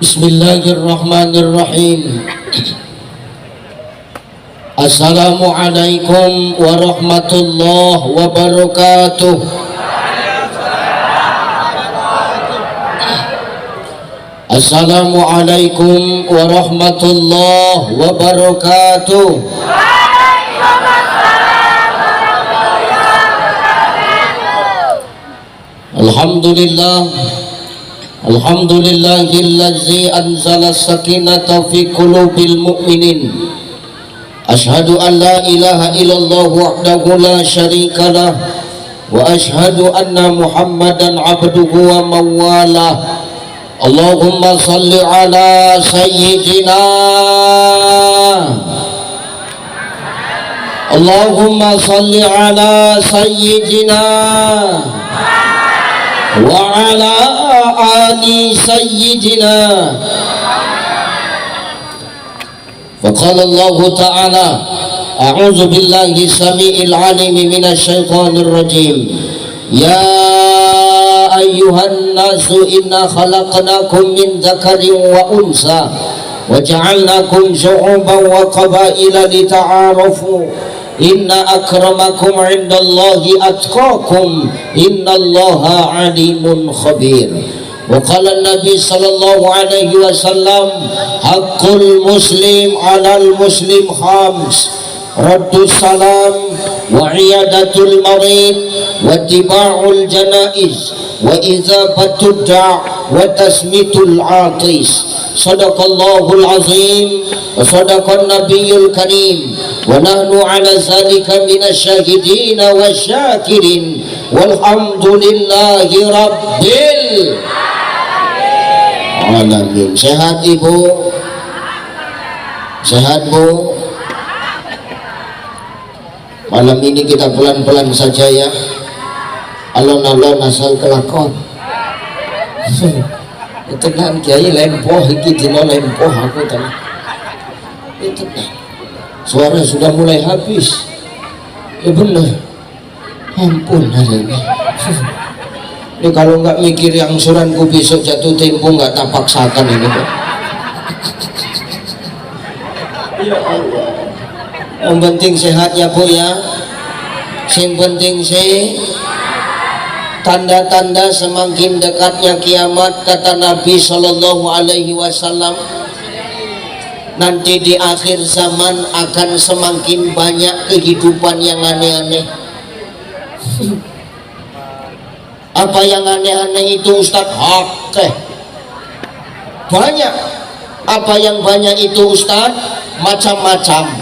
Bismillahirrahmanirrahim. Assalamualaikum warahmatullahi wabarakatuh. Assalamualaikum warahmatullahi wabarakatuh. Alhamdulillah. Alhamdulillahillazi anzala sakinata fi qulubil mu'minin. Ashhadu an la ilaha illallah wahdahu la syarikalah wa ashhadu anna Muhammadan abduhu wa mawalah. Allahumma salli ala sayyidina Allahumma salli ala sayyidina wa ala ali sayyidina. Faqala Allah ta'ala a'udzu billahi samii'il 'aliim minasy syaithaanir rajiim. Ya ayyuhan nasu inna khalaqnakum min dzakarin wa unsa wa ja'alnakum syu'uban wa qabaila lita'arafu. Inna akramakum 'indallahi atqakum. Innallaha 'alimun khabir. Wa qala an-nabi sallallahu alaihi wasallam haqqul muslim 'alal muslim khams: raddus salam wa iyadatul marid wa tiba'ul janaiz wa izabatud da' wa tasmitul atis. Sadaqallahul azim wa sadaqan nabiyyul karim wa nahnu ala zalika minasyahidin wasyakirin walhamdulillahi rabbil alamin. Sehat ibu? Sehat bu? Malam ini kita pelan-pelan saja ya, alon-alon asal kelakon. Tenang kiai, lempoh iki dino lempoh aku tenang. Tenang. Suara sudah mulai habis. Ya benar. Ampun hari ini. Ini kalau nggak mikir yang suranku besok jatuh tempo nggak tak paksakan ini Pak. Ya Allah. Yang penting sehat ya Bu ya. Yang penting tanda-tanda semakin dekatnya kiamat, kata Nabi Shallallahu Alaihi Wasallam, nanti di akhir zaman akan semakin banyak kehidupan yang aneh-aneh. Apa yang aneh-aneh itu Ustadz? Oke, banyak. Apa yang banyak itu Ustadz? Macam-macam.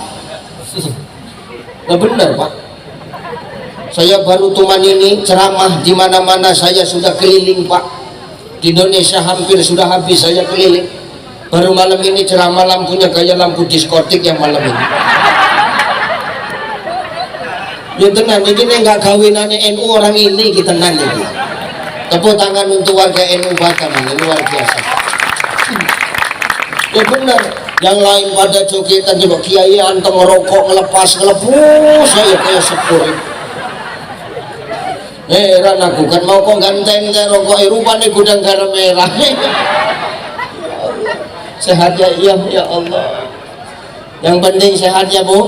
Nah benar Pak. Saya baru tuman ini ceramah di mana-mana, saya sudah keliling Pak. Di Indonesia hampir sudah habis saya keliling. Baru malam ini ceramah lampunya kayak lampu diskotik yang malam ini. Ya tenang, ini nggak kawinannya NU orang ini kita nanti. Tepuk tangan untuk warga NU Batam, ini luar biasa. Ya benar, yang lain pada jogetan coba kiai anteng ngerokok ngelepas saya kayak sepur. Heran aku kan mau kok ganteng ke rokok rupanya gudang garam merah. Sehat ya, iya ya Allah. Yang penting sehat ya Bu.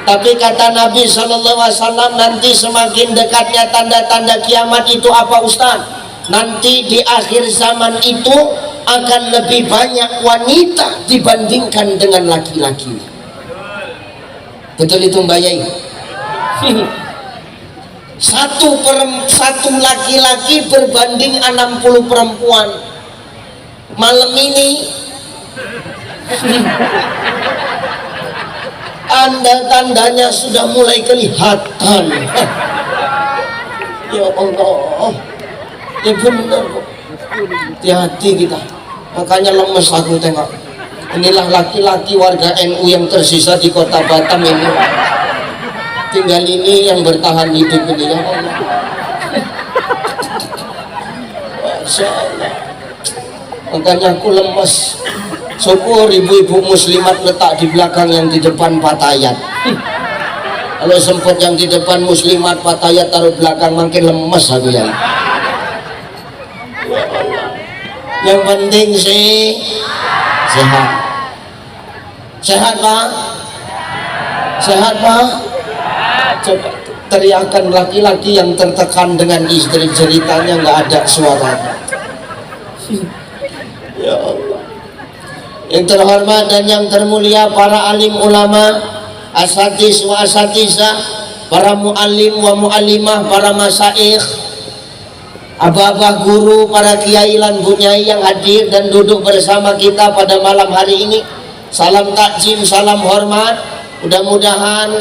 Tapi kata Nabi Sallallahu Alaihi Wasallam, nanti semakin dekatnya tanda-tanda kiamat itu apa Ustaz? Nanti di akhir zaman itu akan lebih banyak wanita dibandingkan dengan laki-laki. Betul itu Mbak Yai? Satu laki-laki berbanding 60 perempuan. Malam ini tanda-tandanya sudah mulai kelihatan. Ya Allah, ya benar kok. Hati-hati kita. Makanya lemes aku tengok. Inilah laki-laki warga NU yang tersisa di kota Batam ini. Tinggal ini yang bertahan hidup ini ya Allah. Masya Allah. Makanya aku lemes. Syukur ibu-ibu muslimat letak di belakang, yang di depan patayat. Kalau sempat yang di depan muslimat patayat taruh belakang, makin lemes aku ya. Yang penting sih Sehat. Sehat Pak? Sehat Pak? Coba teriakan laki-laki yang tertekan dengan istri, ceritanya nggak ada suaranya. Ya Allah. Yang terhormat dan yang termulia para alim ulama, asatiz wa asatizah, para muallim wa muallimah, para masaikh, abah-abah guru, para kiai lan bunyai yang hadir dan duduk bersama kita pada malam hari ini. Salam takjim, salam hormat. Mudah-mudahan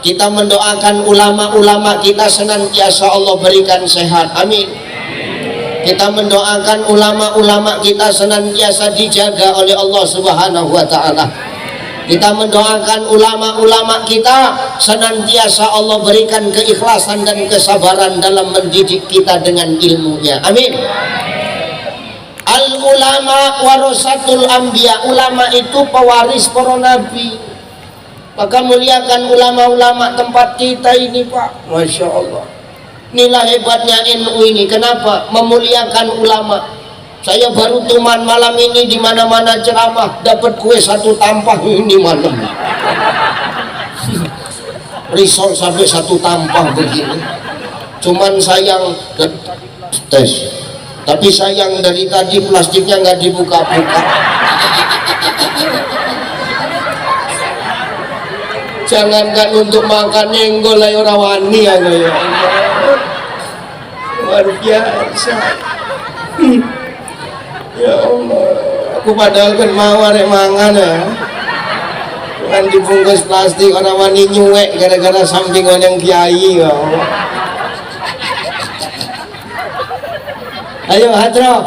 kita mendoakan ulama-ulama kita senantiasa Allah berikan sehat. Amin. Kita mendoakan ulama-ulama kita senantiasa dijaga oleh Allah Subhanahu wa taala. Kita mendoakan ulama-ulama kita senantiasa Allah berikan keikhlasan dan kesabaran dalam mendidik kita dengan ilmunya. Amin. Al ulama warasatul anbiya. Ulama itu pewaris para nabi. Maka muliakan ulama-ulama tempat kita ini Pak. Masya Allah. Inilah hebatnya NU ini. Kenapa? Memuliakan ulama. Saya baru tuman malam ini di mana-mana ceramah dapat kue satu tampah ini malam. Risol sampai satu tampah begini. Cuman sayang tes. Tapi sayang dari tadi plastiknya nggak dibuka-buka. Jangankan untuk makan nenggol ayo rawani ya Allah. Luar biasa. Ya Allah, aku padahal kan mau arek mangan ya. Kan dibungkus plastik orang wani nyuwek gara-gara samping yang kiai ya. Ayo Hadro.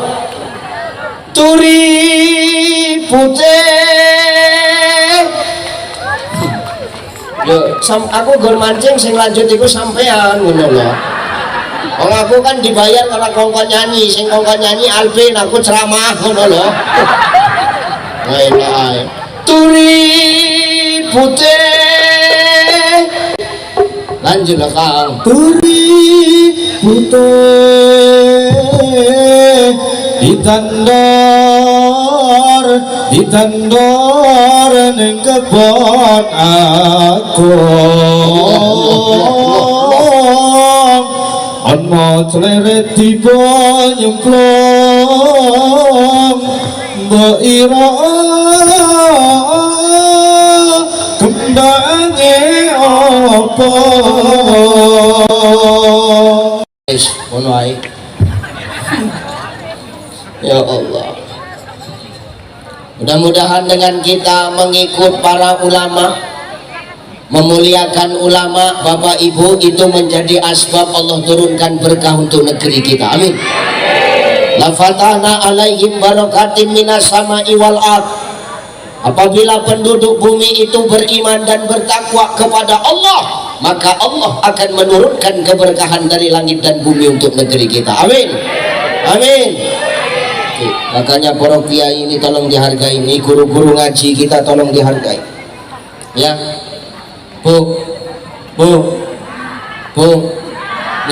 Turi putih. Yo, aku gur mancing sing lanjut iku sampean ngono lho. Wong aku kan dibayar karena kongkon nyanyi, sing kongkon nyanyi Alvin, aku ceramah ngono lho. Wae turi putih. Lanjut lah Kang. Turi putih ditandor ning kebon aku. Ono celeret tiba nyemplung mbok ira kembange apa wis ngono ae. Ya Allah, mudah-mudahan dengan kita mengikut para ulama, memuliakan ulama, bapak ibu, itu menjadi asbab Allah turunkan berkah untuk negeri kita. Amin. La fatahna alaihim barakatim minas sama'i wal ard. Apabila penduduk bumi itu beriman dan bertakwa kepada Allah, maka Allah akan menurunkan keberkahan dari langit dan bumi untuk negeri kita. Amin. Amin. Makanya para kiai ini tolong dihargai, ini guru-guru ngaji kita tolong dihargai. Ya. Bu,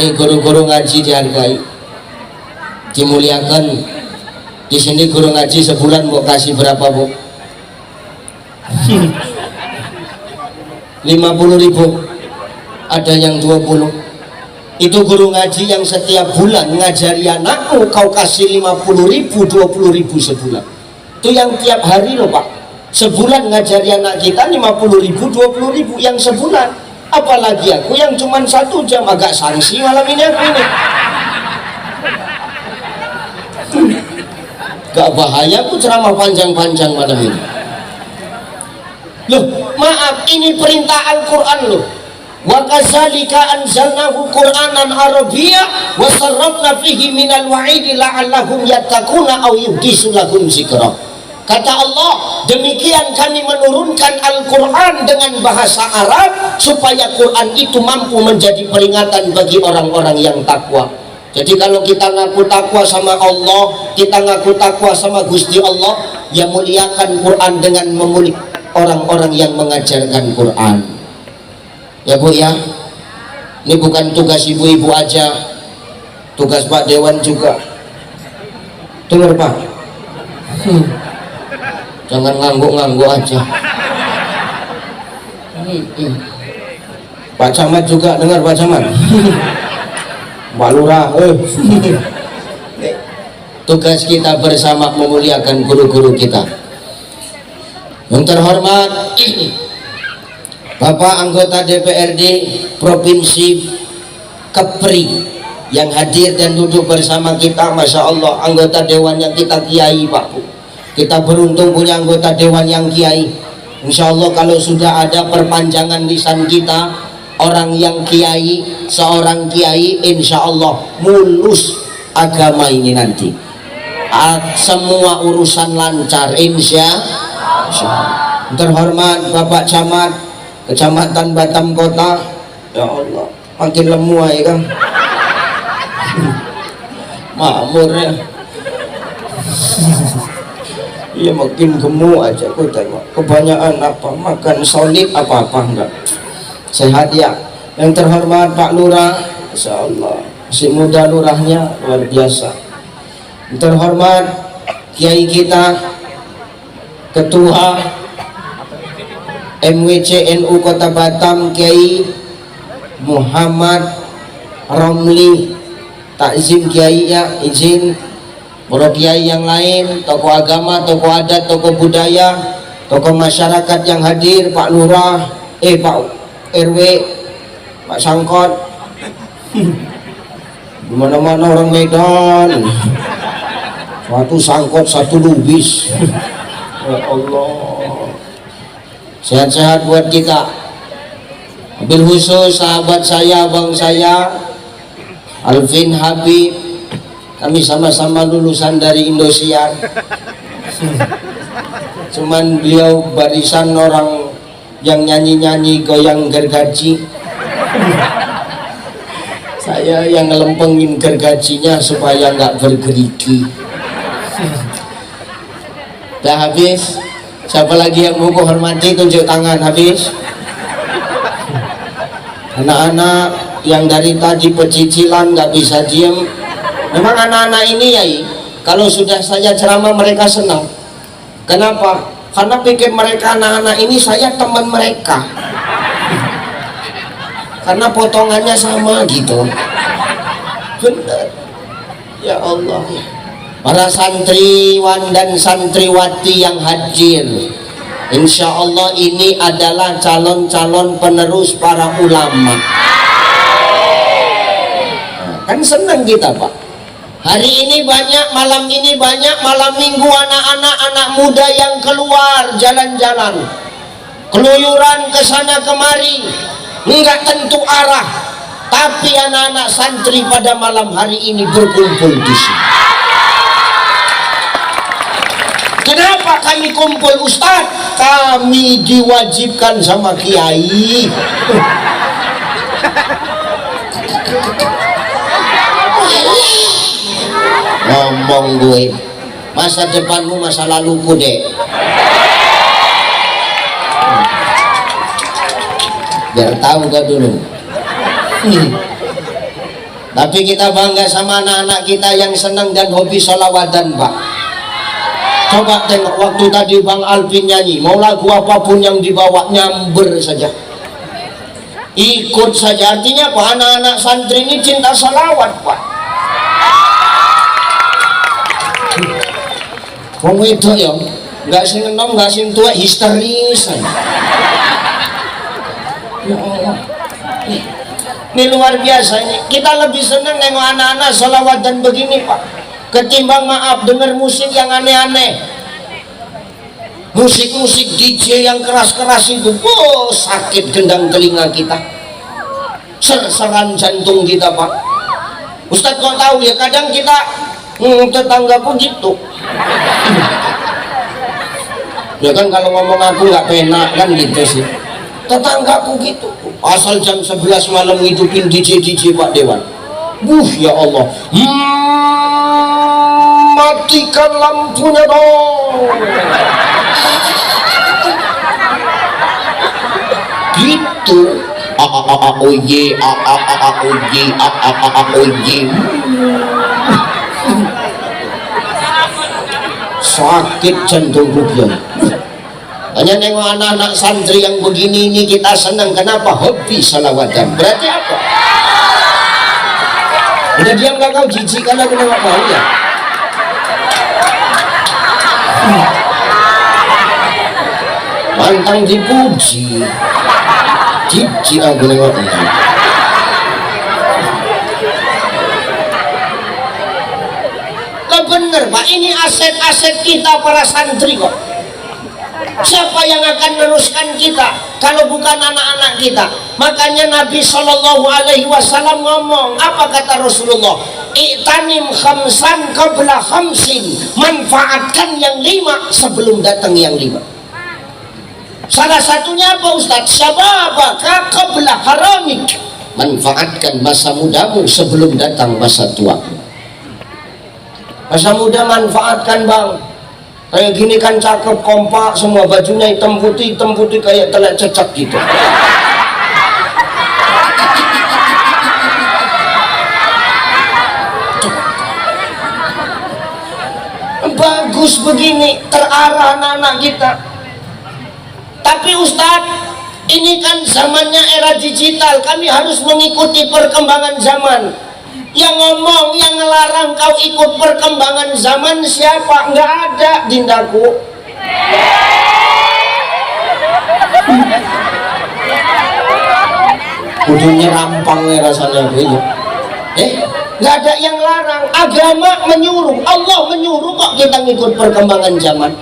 nih guru-guru ngaji dihargai, dimuliakan. Di sini guru ngaji sebulan mau kasih berapa Bu? 50.000. Ada yang 20. Itu guru ngaji yang setiap bulan ngajari anakmu kau kasih 50.000, 20.000 sebulan. Itu yang tiap hari loh Pak. Sebulan ngajari anak kita 50.000, 20.000 yang sebulan. Apalagi aku yang cuma 1 jam, agak sanksi malam ini aku ini. Gak bahaya aku ceramah panjang-panjang malam ini. Loh, maaf, ini perintah Al-Quran loh. Wa kadzalika anzalnahu Qur'anan Arabiyya wa sarrafna fihi minal wa'idi la'allahum yattaquna aw yuhdisu lahum dzikra. Kata Allah, demikian kami menurunkan Al-Quran dengan bahasa Arab supaya Quran itu mampu menjadi peringatan bagi orang-orang yang takwa. Jadi kalau kita ngaku takwa sama Allah, kita ngaku takwa sama Gusti Allah, ya muliakan Quran dengan memuliakan orang-orang yang mengajarkan Quran. Ya Bu ya, ini bukan tugas ibu-ibu aja, tugas Pak Dewan juga. Dengar Pak. jangan ngangguk-ngangguk aja. Pak Camat juga dengar, Pak Camat. Pak Lurah, tugas kita bersama memuliakan guru-guru kita. Yang terhormat Bapak anggota DPRD Provinsi Kepri yang hadir dan duduk bersama kita, Masya Allah, anggota dewan yang kita kiai Pak Bu. Kita beruntung punya anggota dewan yang kiai. Insya Allah kalau sudah ada perpanjangan lisan kita, orang yang kiai, seorang kiai, insya Allah mulus agama ini nanti. Semua urusan lancar, insya Allah. Terhormat Bapak Camat Kecamatan Batam Kota, ya Allah, makin lemu ya kan. Makmur ya. Iya makin gemuk aja, aku tengok kebanyakan apa makan solid apa enggak sehat ya. Yang terhormat Pak Lurah, Masya Allah, masih muda lurahnya, luar biasa. Yang terhormat Kiai kita Ketua MWC NU Kota Batam, Kiai Muhammad Romli Takzim Kiai, ya izin para kiai yang lain, tokoh agama, tokoh adat, tokoh budaya, tokoh masyarakat yang hadir, Pak Lurah, Pak RW, Pak Sangkot, dimana-mana orang Medan, satu sangkot, satu lubis. Ya Allah, sehat-sehat buat kita. Wabil khusus sahabat saya, abang saya Alvin Habib, kami sama-sama lulusan dari Indosiar. Cuman beliau barisan orang yang nyanyi-nyanyi goyang gergaji. Saya yang ngelempengin gergajinya supaya nggak bergerigi. Udah habis? Siapa lagi yang mau hormati, tunjuk tangan. Habis? Anak-anak yang dari tadi pecicilan nggak bisa diem. Memang anak-anak ini ya, kalau sudah saya ceramah mereka senang. Kenapa? Karena pikir mereka anak-anak ini saya teman mereka. Karena potongannya sama gitu. Benar. Ya Allah. Para santriwan dan santriwati yang hadir, insya Allah ini adalah calon-calon penerus para ulama. Kan senang kita Pak. Hari ini banyak, malam ini banyak, malam minggu anak-anak, anak muda yang keluar jalan-jalan, keluyuran ke sana kemari, enggak tentu arah, tapi anak-anak santri pada malam hari ini berkumpul di sini. Kenapa kami kumpul Ustadz? Kami diwajibkan sama kiai. Ngomong gue, masa depanmu masa laluku dek. Biar tahu gak dulu. Tapi kita bangga sama anak-anak kita yang senang dan hobi sholawatan Pak. Coba tengok waktu tadi Bang Alvin nyanyi, mau lagu apapun yang dibawa nyamber saja, ikut saja. Artinya apa? Anak-anak santri ini cinta sholawat Pak. Wong itu ya, nggak sing enom, nggak sing tua, histeris. Ya Allah, ini luar biasa ini. Kita lebih senang nengok anak-anak sholawatan begini Pak, ketimbang maaf dengar musik yang aneh-aneh, musik-musik DJ yang keras-keras itu. Oh, sakit gendang telinga kita, serseran jantung kita Pak. Ustadz kok tahu ya, kadang kita tetanggaku gitu. Ya kan kalau ngomong aku nggak penak kan gitu sih. Tetanggaku gitu, asal jam 11 malam hidupin DJ Pak Dewan. Ya Allah, matikan lampunya dong. Gitu. sakit jantung rupiah. Hanya nengok anak-anak santri yang begini ini kita senang. Kenapa? Hobi salawatan. Berarti apa? Udah diam gak kau, jijik kan aku nengok kau ya. Mantang dipuji, jijik aku nengok ini. Lah bener Pak, ini aset-aset kita para santri kok. Siapa yang akan meneruskan kita kalau bukan anak-anak kita? Makanya Nabi Shallallahu Alaihi Wasallam ngomong, apa kata Rasulullah? I'tanim khamsan qabla khamsin, manfaatkan yang 5 sebelum datang yang 5. Salah satunya apa Ustaz? Syababaka qabla haramik, manfaatkan masa mudamu sebelum datang masa tua. Masa muda manfaatkan bang. Kayak gini kan cakep, kompak, semua bajunya hitam putih kayak telak cecak gitu. Bagus begini, terarah anak-anak kita. Tapi Ustadz, ini kan zamannya era digital, kami harus mengikuti perkembangan zaman. Yang ngomong, yang ngelarang kau ikut perkembangan zaman siapa? Nggak ada, dindaku. Kudunya rampangnya rasanya gitu. Nggak ada yang larang. Agama menyuruh, Allah menyuruh kok kita ngikut perkembangan zaman.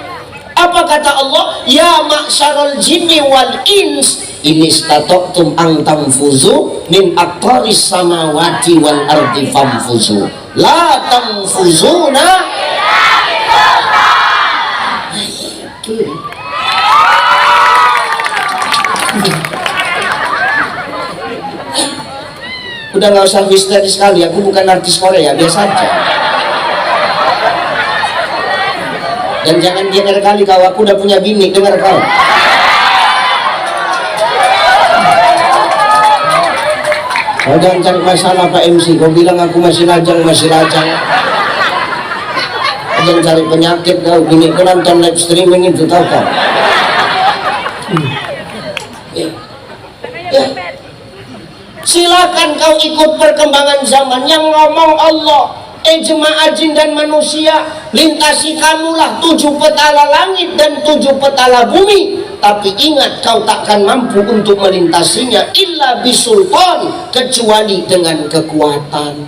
Apa kata Allah? Ya ma'syarul jinni wal ins, ini statoktum ang tamfuzu min aqtaris samawati wal ardi famfuzu la tamfuzuna. Udah nggak usah histeris sekali, aku bukan artis Korea, biasa aja. Dan jangan gener kali kau, aku udah punya bini, dengar kau. Kau jangan cari masalah Pak MC, kau bilang aku masih lajang. Jangan cari penyakit kau, bini kau nonton live streaming itu tau kau. Ya. Silakan kau ikut perkembangan zaman, yang ngomong Allah. Jemaah jin dan manusia, lintasi kamulah 7 petala langit dan 7 petala bumi, tapi ingat kau takkan mampu untuk melintasinya illa bisultan, kecuali dengan kekuatan.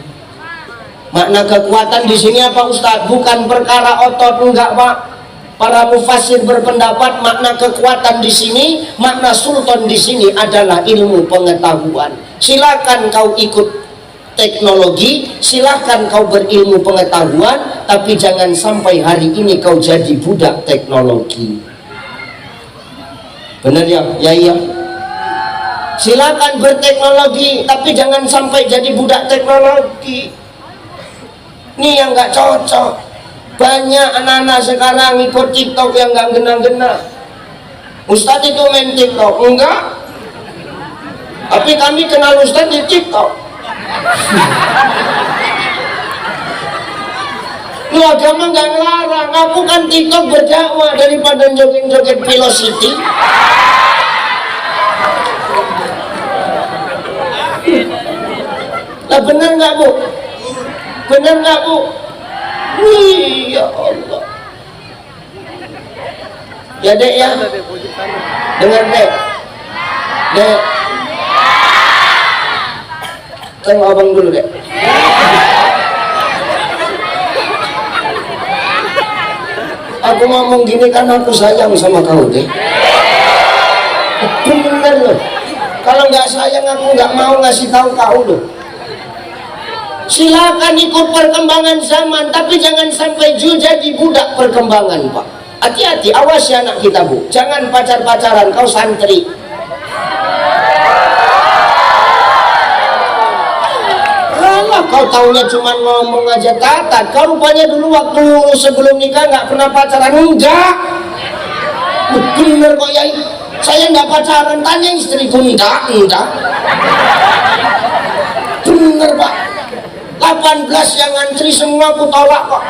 Makna kekuatan di sini apa Ustaz? Bukan perkara otot, enggak Pak. Para mufassir berpendapat makna kekuatan di sini, makna sultan di sini adalah ilmu pengetahuan. Silakan kau ikut teknologi, silahkan kau berilmu pengetahuan, tapi jangan sampai hari ini kau jadi budak teknologi. Benar ya? Ya iya. Silakan berteknologi, tapi jangan sampai jadi budak teknologi. Ini yang nggak cocok. Banyak anak-anak sekarang ikut TikTok yang nggak gena-gena. Ustadz itu main TikTok? Enggak. Tapi kami kenal Ustadz di TikTok. Lu agama nggak ngelarang, aku kan TikTok berdakwah daripada joget-joget Velocity. Lah bener nggak Bu? Bener nggak Bu? Wih, ya Allah. Ya Dek ya, dengar Dek. Tengok abang dulu Dek. Aku ngomong gini kan aku sayang sama kau Dek. Bener loh. Kalau nggak sayang aku nggak mau ngasih tahu kau loh. Silakan ikut perkembangan zaman, tapi jangan sampai jadi budak perkembangan Pak. Hati-hati, awas ya anak kita Bu. Jangan pacar-pacaran, kau santri. Kau taunya cuma ngomong aja tatat. Kau rupanya dulu waktu sebelum nikah nggak pernah pacaran. Enggak. Bener kok Yai. Saya nggak pacaran, tanya istriku. Enggak. Bener Pak. 18 yang ngantri semua aku tolak kok.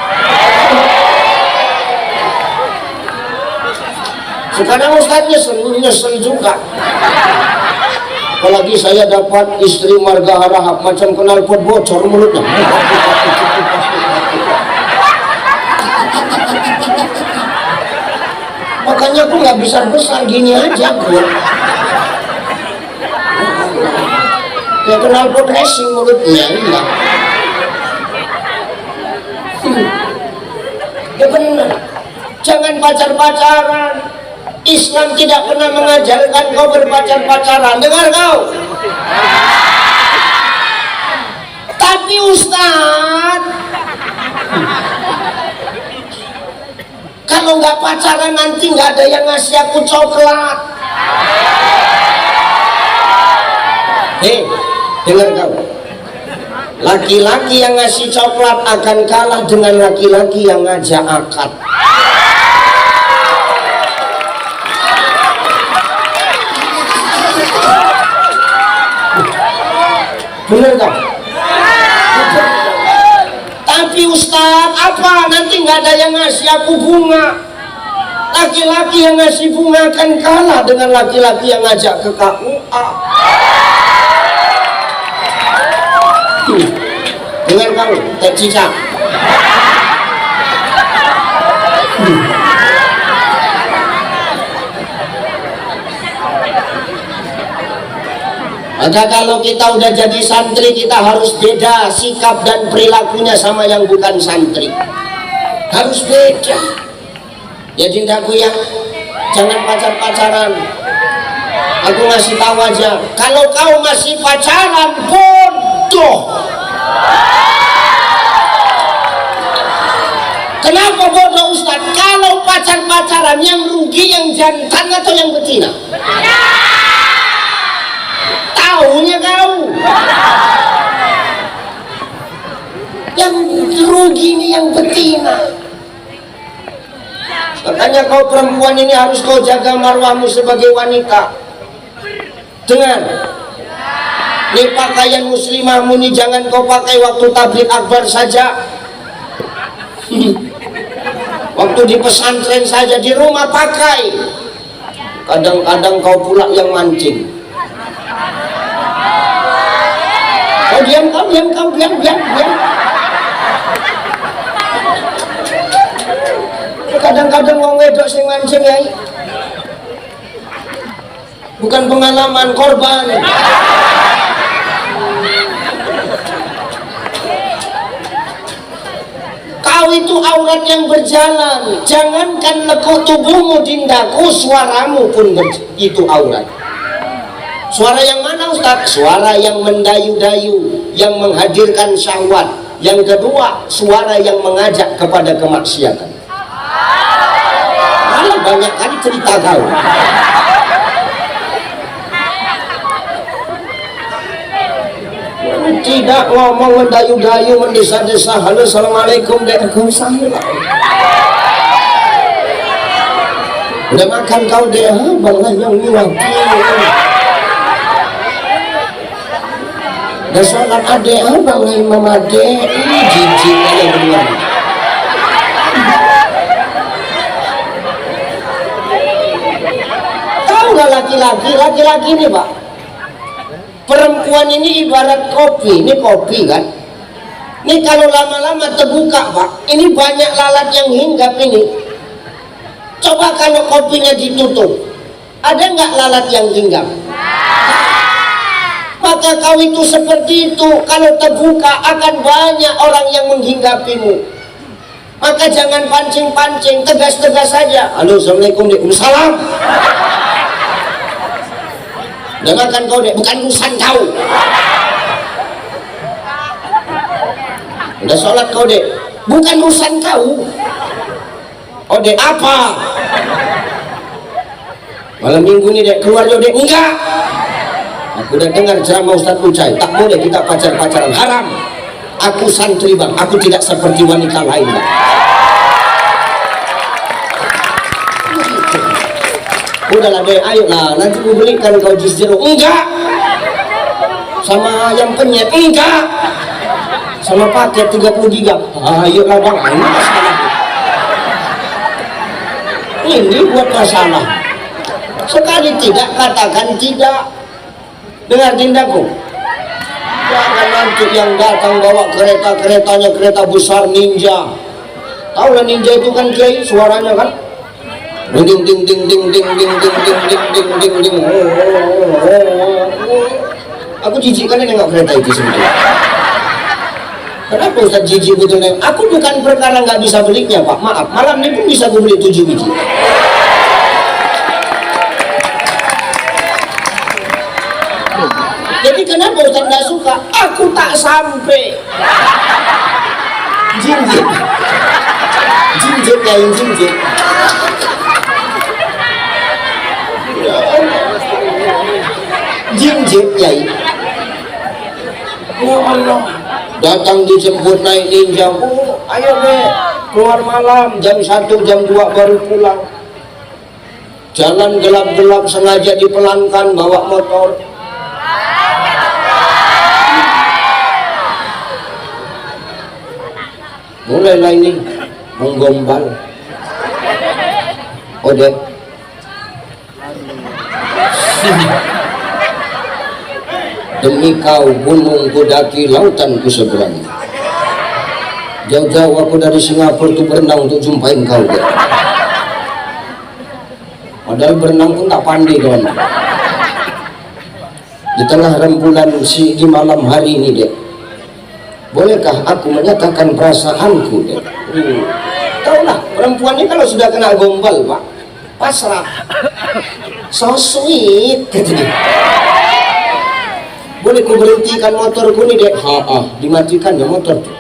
Sekarang Ustaz nyesel juga. Apalagi saya dapat istri marga harahap macam kenal pot bocor mulutnya. Makanya aku nggak besar gini aja gue. Ya kenal pot racing mulutnya, iya. Ya benar. Jangan pacar-pacaran. Islam tidak pernah mengajarkan kau berpacar-pacaran. Dengar kau. Tapi Ustaz, kalau nggak pacaran nanti nggak ada yang ngasih aku coklat. Dengar kau. Laki-laki yang ngasih coklat akan kalah dengan laki-laki yang ngajak akad. Bener kan? Tapi Ustaz, apa? Nanti nggak ada yang ngasih aku bunga. Laki-laki yang ngasih bunga akan kalah dengan laki-laki yang ngajak ke KUA. Dengar kamu, tak cicak. Maka kalau kita udah jadi santri, kita harus beda sikap dan perilakunya sama yang bukan santri. Harus beda. Ya dindaku ya, jangan pacar-pacaran. Aku ngasih tahu aja, kalau kau masih pacaran, bodoh. Kenapa bodoh Ustaz? Kalau pacar-pacaran yang rugi yang jantan atau yang betina? Taunya kau. Yang rugi ini yang betina. Makanya kau perempuan ini harus kau jaga marwahmu sebagai wanita. Dengar, ini pakaian muslimahmu ini jangan kau pakai waktu tabligh akbar saja. Waktu di pesantren saja, di rumah pakai. Kadang-kadang kau pula yang mancing. Kau diam. Kadang-kadang wong wedok sing mancing ya. Bukan pengalaman, korban. Kau itu aurat yang berjalan. Jangankan lekuk tubuhmu dindaku, suaramu pun itu aurat. Suara yang mana Ustaz? Suara yang mendayu-dayu, yang menghadirkan syahwat. Yang kedua, suara yang mengajak kepada kemaksiatan. Malah banyak kali cerita kau. Tidak ngomong mendayu-dayu, mendesa-desa. Halo, assalamualaikum. Udah makan kau deh, banglah yang nyuapin. Udah sholat adek, banglah imam adek. Jijik aja berdua. Tahu nggak laki-laki ini Pak? Perempuan ini ibarat kopi, ini kopi kan. Ini kalau lama-lama terbuka Pak, ini banyak lalat yang hinggap ini. Coba kalau kopinya ditutup, ada nggak lalat yang hinggap? Maka kau itu seperti itu, kalau terbuka akan banyak orang yang menghinggapimu. Maka jangan pancing-pancing, tegas-tegas saja. Halo, assalamualaikum, waalaikumsalam. Udah makan kau dek, bukan urusan kau. Udah sholat kau dek, bukan urusan kau. Oh dek apa? Malam minggu ini dek keluar dek, enggak. Aku udah dengar ceramah Ustaz Ucai, tak boleh kita pacar-pacaran, haram. Aku santri bang, aku tidak seperti wanita lain bang. Udahlah deh, ayolah, nanti gue belikan kau jus jeruk. Enggak. Sama ayam penyet, enggak. Sama paket 33. Ayolah bang, ini masalah. Ini buat masalah. Sekali tidak, katakan tidak. Dengar tindakku. Jangan nanti yang datang bawa keretanya kereta besar ninja. Tahu lah ninja itu kan kiai, suaranya kan ding ding ding ding ding ding ding ding ding ding ding ding. Aku jijik kan nengok kereta itu sendiri. Kenapa Ustaz jijik betul nengok? Aku bukan perkara nggak bisa belinya Pak, maaf, malam ini pun bisa aku beli 7 biji. Jadi kenapa Ustaz nggak suka? Aku tak sampai. Jinjit ya, jinjit. Jinjit ya. Ya Allah. Datang dijemput naik ninja. Oh, ayo deh keluar malam jam 1 jam 2 baru pulang. Jalan gelap-gelap sengaja dipelankan bawa motor. Mulailah ini menggombal. Ode. Demi kau gunung ku daki, lautan ku seberangi. Jauh-jauh aku dari Singapura tuh berenang untuk jumpain kau deh. Padahal berenang pun tak pandai kawan. Di tengah rembulan di malam hari ini deh. Bolehkah aku menyatakan perasaanku deh? Taulah perempuan ini kalau sudah kena gombal Pak, pasrah. So sweet katanya. Boleh ku berhentikan motorku nih dek? Dimatikan ya motor tuh.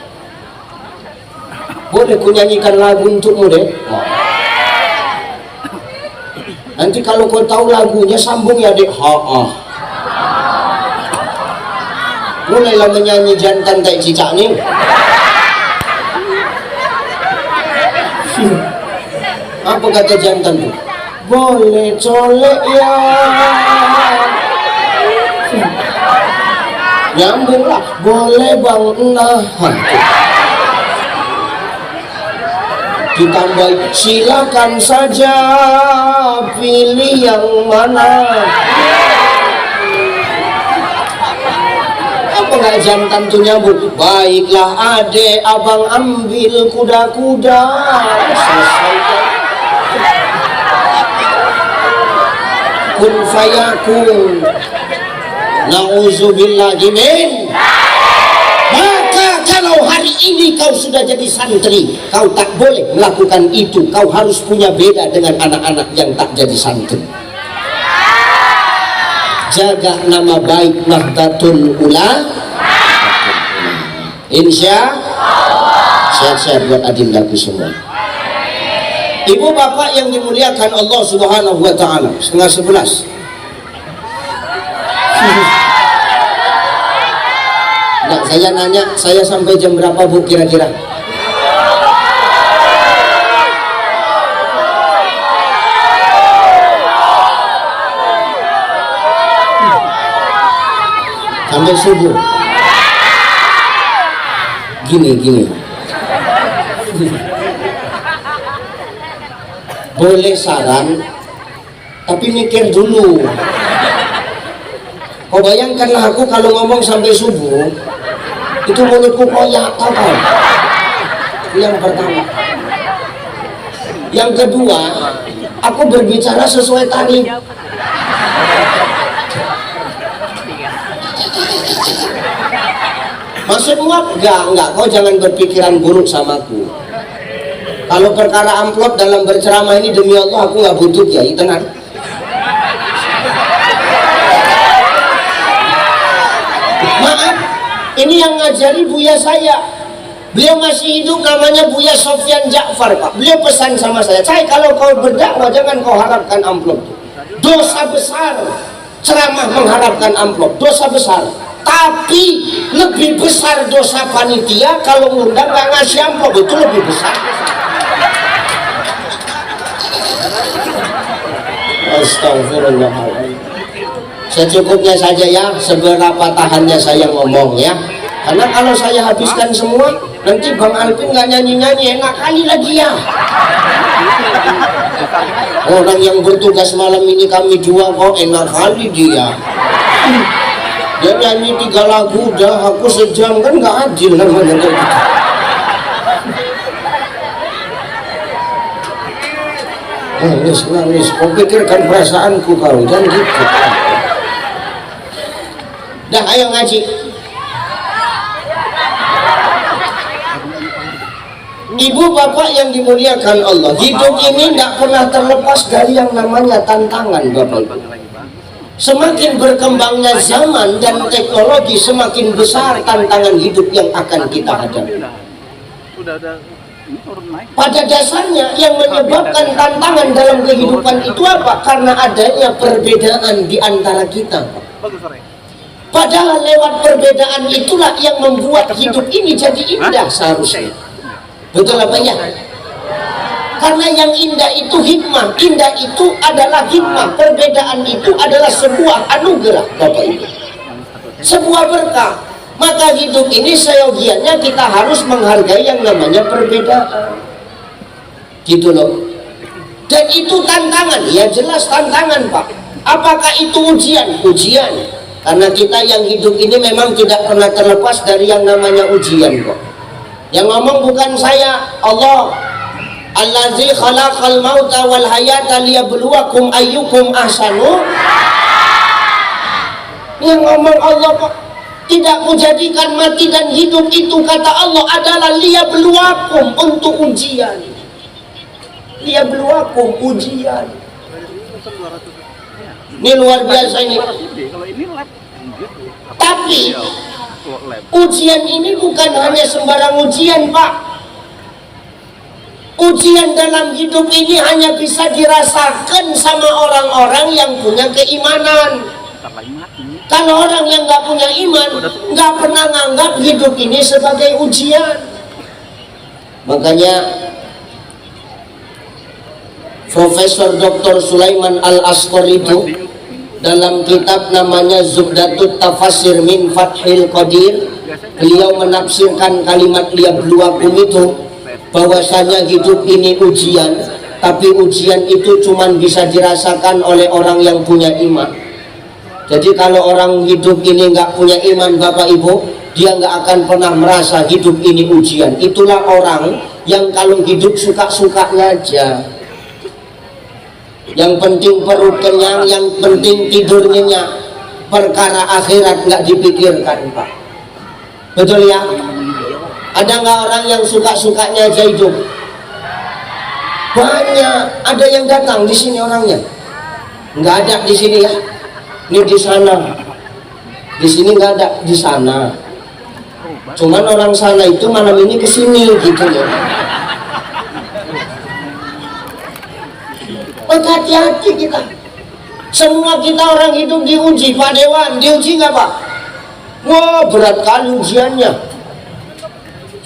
Boleh ku nyanyikan lagu untukmu dek? Nanti kalau kau tahu lagunya sambung ya dek. Mulailah menyanyi jantan tai cicak nih. Apa kata jantan tuh? Boleh colek ya. Nyambunglah, boleh bang, nah ditambah silakan saja pilih yang mana. Apa nggak jantan tuh nyambung? Baiklah adek, abang ambil kuda-kuda. Selesai. Kun fayakun. Nauzubillahi min. Maka kalau hari ini kau sudah jadi santri, kau tak boleh melakukan itu. Kau harus punya beda dengan anak-anak yang tak jadi santri. Jaga nama baik Nahdlatul Ulama. Insya Allah. Sehat-sehat buat adindaku semua. Ibu bapak yang dimuliakan Allah Subhanahu wa Ta'ala, 10:30. Nah, saya nanya, saya sampai jam berapa Bu kira-kira? Sampai subuh. Gini. Boleh saran, tapi mikir dulu. Kau bayangkanlah aku kalau ngomong sampai subuh, itu mulutku koyak, tau kan? Yang pertama. Yang kedua, aku berbicara sesuai tarif. Maksudmu enggak, kau jangan berpikiran buruk samaku. Kalau perkara amplop dalam berceramah ini, demi Allah aku nggak butuh kiai, tenang. Maaf, ini yang ngajari Buya saya. Beliau masih hidup, namanya Buya Sofyan Ja'far Pak. Beliau pesan sama saya, kalau kau berdakwah jangan kau harapkan amplop. Dosa besar ceramah mengharapkan amplop, dosa besar. Tapi lebih besar dosa panitia kalau ngundang nggak ngasih amplop, itu lebih besar. Astagfirullahaladzim. Secukupnya saja ya, seberapa tahannya saya ngomong ya. Karena kalau saya habiskan semua, Nanti Bang Alvin nggak nyanyi-nyanyi, enak kali lagi ya. Orang yang bertugas malam ini kami dua kok, enak kali dia. Dia nyanyi 3 lagu udah, aku sejam, kan nggak adil namanya kayak gitu. Nangis, kau pikirkan perasaanku kau, jangan gitu. Dah, ayo ngaji. Ibu bapak yang dimuliakan Allah, hidup ini tidak pernah terlepas dari yang namanya tantangan, bapak ibu. Semakin berkembangnya zaman dan teknologi, semakin besar tantangan hidup yang akan kita hadapi. Pada dasarnya yang menyebabkan tantangan dalam kehidupan itu apa? Karena adanya perbedaan di antara kita. Padahal lewat perbedaan itulah yang membuat hidup ini jadi indah seharusnya. Betul apa ya? Karena yang indah itu hikmah, indah itu adalah hikmah, perbedaan itu adalah sebuah anugerah, Bapak Ibu, sebuah berkah. Maka hidup ini seyogianya kita harus menghargai yang namanya perbedaan, gitu loh. Dan itu tantangan, ya jelas tantangan Pak. Apakah itu ujian? Ujian, karena kita yang hidup ini memang tidak pernah terlepas dari yang namanya ujian kok. Yang ngomong bukan saya, Allah. Allazi khalaqal mauta wal hayata liyabluwakum ayyukum ahsanu. Yang ngomong Allah kok. Tidak menjadikan mati dan hidup itu, kata Allah, adalah liyabluwakum, untuk ujian. Liyabluwakum, ujian. Ini luar biasa ini. Tapi ujian ini bukan hanya sembarang ujian, Pak. Ujian dalam hidup ini hanya bisa dirasakan sama orang-orang yang punya keimanan. Kalau orang yang nggak punya iman, nggak pernah nganggap hidup ini sebagai ujian. Makanya Profesor Dr. Sulaiman Al-Asqar itu dalam kitab namanya Zubdatut Tafasir min Fathil Qadir, beliau menafsirkan kalimat liyabluwakum itu bahwasanya hidup ini ujian, tapi ujian itu cuma bisa dirasakan oleh orang yang punya iman. Jadi kalau orang hidup ini nggak punya iman, Bapak Ibu, dia nggak akan pernah merasa hidup ini ujian. Itulah orang yang kalau hidup suka-sukanya aja. Yang penting perut kenyang, yang penting tidur nyenyak, perkara akhirat nggak dipikirkan, Pak. Betul ya? Ada nggak orang yang suka-sukanya aja hidup? Banyak. Ada yang datang di sini orangnya? Nggak ada di sini ya? Ini di sana. Di sini nggak ada, di sana. Cuman orang sana itu malam ini kesini gitu ya. Hati-hati kita. Semua kita orang hidup diuji, Pak Dewan. Diuji nggak Pak? Wah, berat kali ujiannya.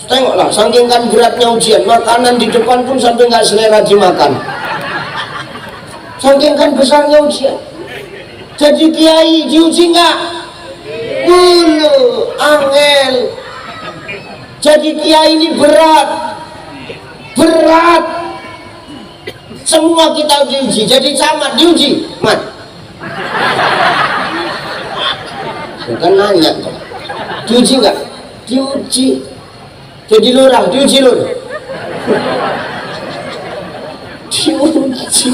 Tengoklah, saking kan beratnya ujian, makanan di depan pun sampai nggak selera dimakan. Saking kan besarnya ujian. Jadi kiai diuji nggak? Dulu, angel. Jadi kiai ini berat, berat. Semua kita diuji. Jadi camat diuji, Mat. Bukan nanya kok. Diuji nggak? Diuji. Jadi lurah, diuji lur. Diuji.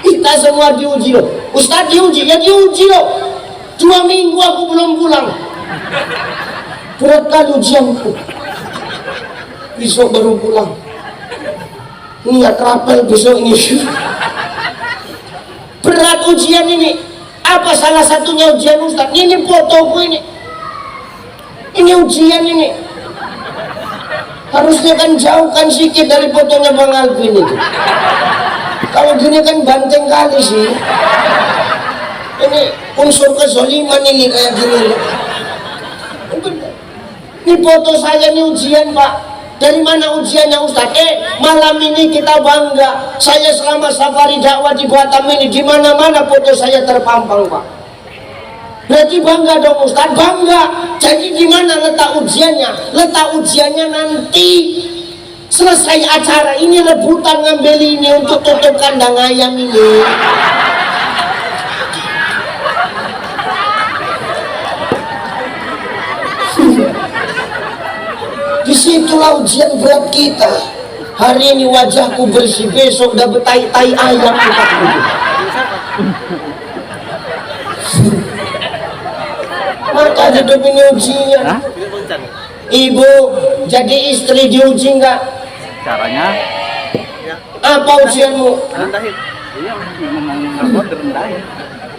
Kita semua diuji loh. Ustaz diuji, ya diuji loh. 2 minggu aku belum pulang. Berat kali ujianku. Besok baru pulang. Niat rapel besok ini. Berat ujian ini. Apa salah satunya ujian Ustaz? Ini fotoku ini. Ini ujian ini. Harusnya kan jauhkan sedikit dari fotonya Bang Alvin itu. Kalau gini kan banteng kali sih. Ini unsur kezoliman ini kayak gini. Ini foto saya, ini ujian Pak. Dari mana ujiannya Ustaz? Malam ini kita bangga. Saya selama safari dakwah di Batam ini, di mana-mana foto saya terpampang Pak. Berarti bangga dong Ustaz, bangga. Jadi gimana letak ujiannya? Letak ujiannya nanti selesai acara ini, rebutan ngambil ini untuk tutup kandang ayam ini. Disitulah ujian berat kita. Hari ini wajahku bersih, besok udah betai-tai ayam kita. Maka hidup ini ujian. Ibu jadi istri diuji enggak? Caranya apa ujianmu? rendahin. Iya,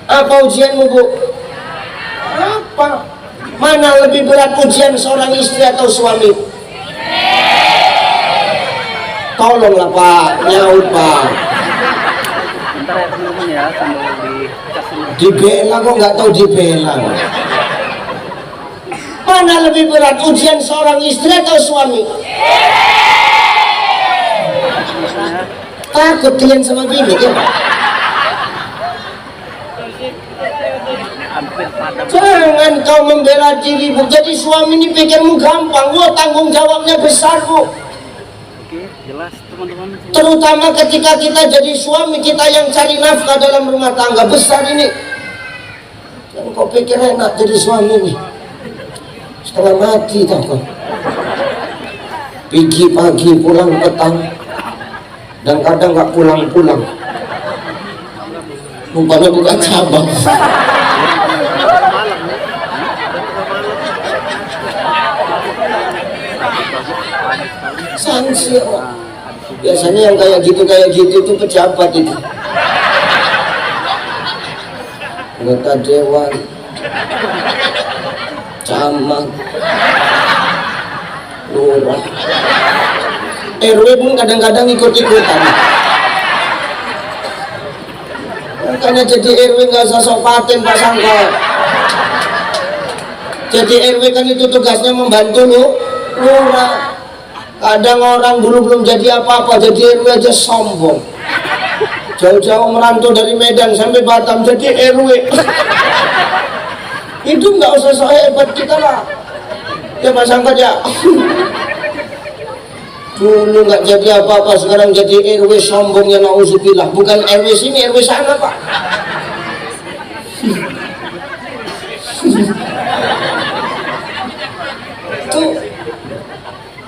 Apa ujianmu, Bu? Apa? Mana lebih berat ujian seorang istri atau suami? Tolonglah Pak, nyaut Pak. Bentar ya teman-teman ya, sambil dikasih. Dibela kok nggak tahu dibela. Mana lebih berat ujian seorang istri atau suami? Takut kalian sama bini ya? Jangan kau membela dirimu. Jadi suami ini pikirmu gampang. Wah, tanggung jawabnya besar, Bu. Oke, jelas teman-teman. Terutama ketika kita jadi suami, kita yang cari nafkah dalam rumah tangga. Besar ini. Dan kau pikir enak jadi suami ini? Setengah mati tau kau. Pergi pagi, pulang petang. Dan kadang nggak pulang-pulang. Rupanya bukan cabang. Sanksi. Biasanya yang kayak gitu itu pejabat itu. Anggota dewan, camat, lurah, RW pun kadang-kadang ikut-ikutan. Makanya jadi RW nggak usah sok paten Pak Sangka. Jadi RW kan itu tugasnya membantu lurah. Kadang orang dulu belum jadi apa-apa, jadi RW aja sombong. Jauh-jauh merantau dari Medan sampai Batam jadi RW. Itu nggak usah sok hebat kita lah. Ya Pak Sangka ya. Dulu nggak jadi apa-apa, sekarang jadi RW sombongnya nauzubillah. Bukan RW sini, RW sana Pak. Tuh.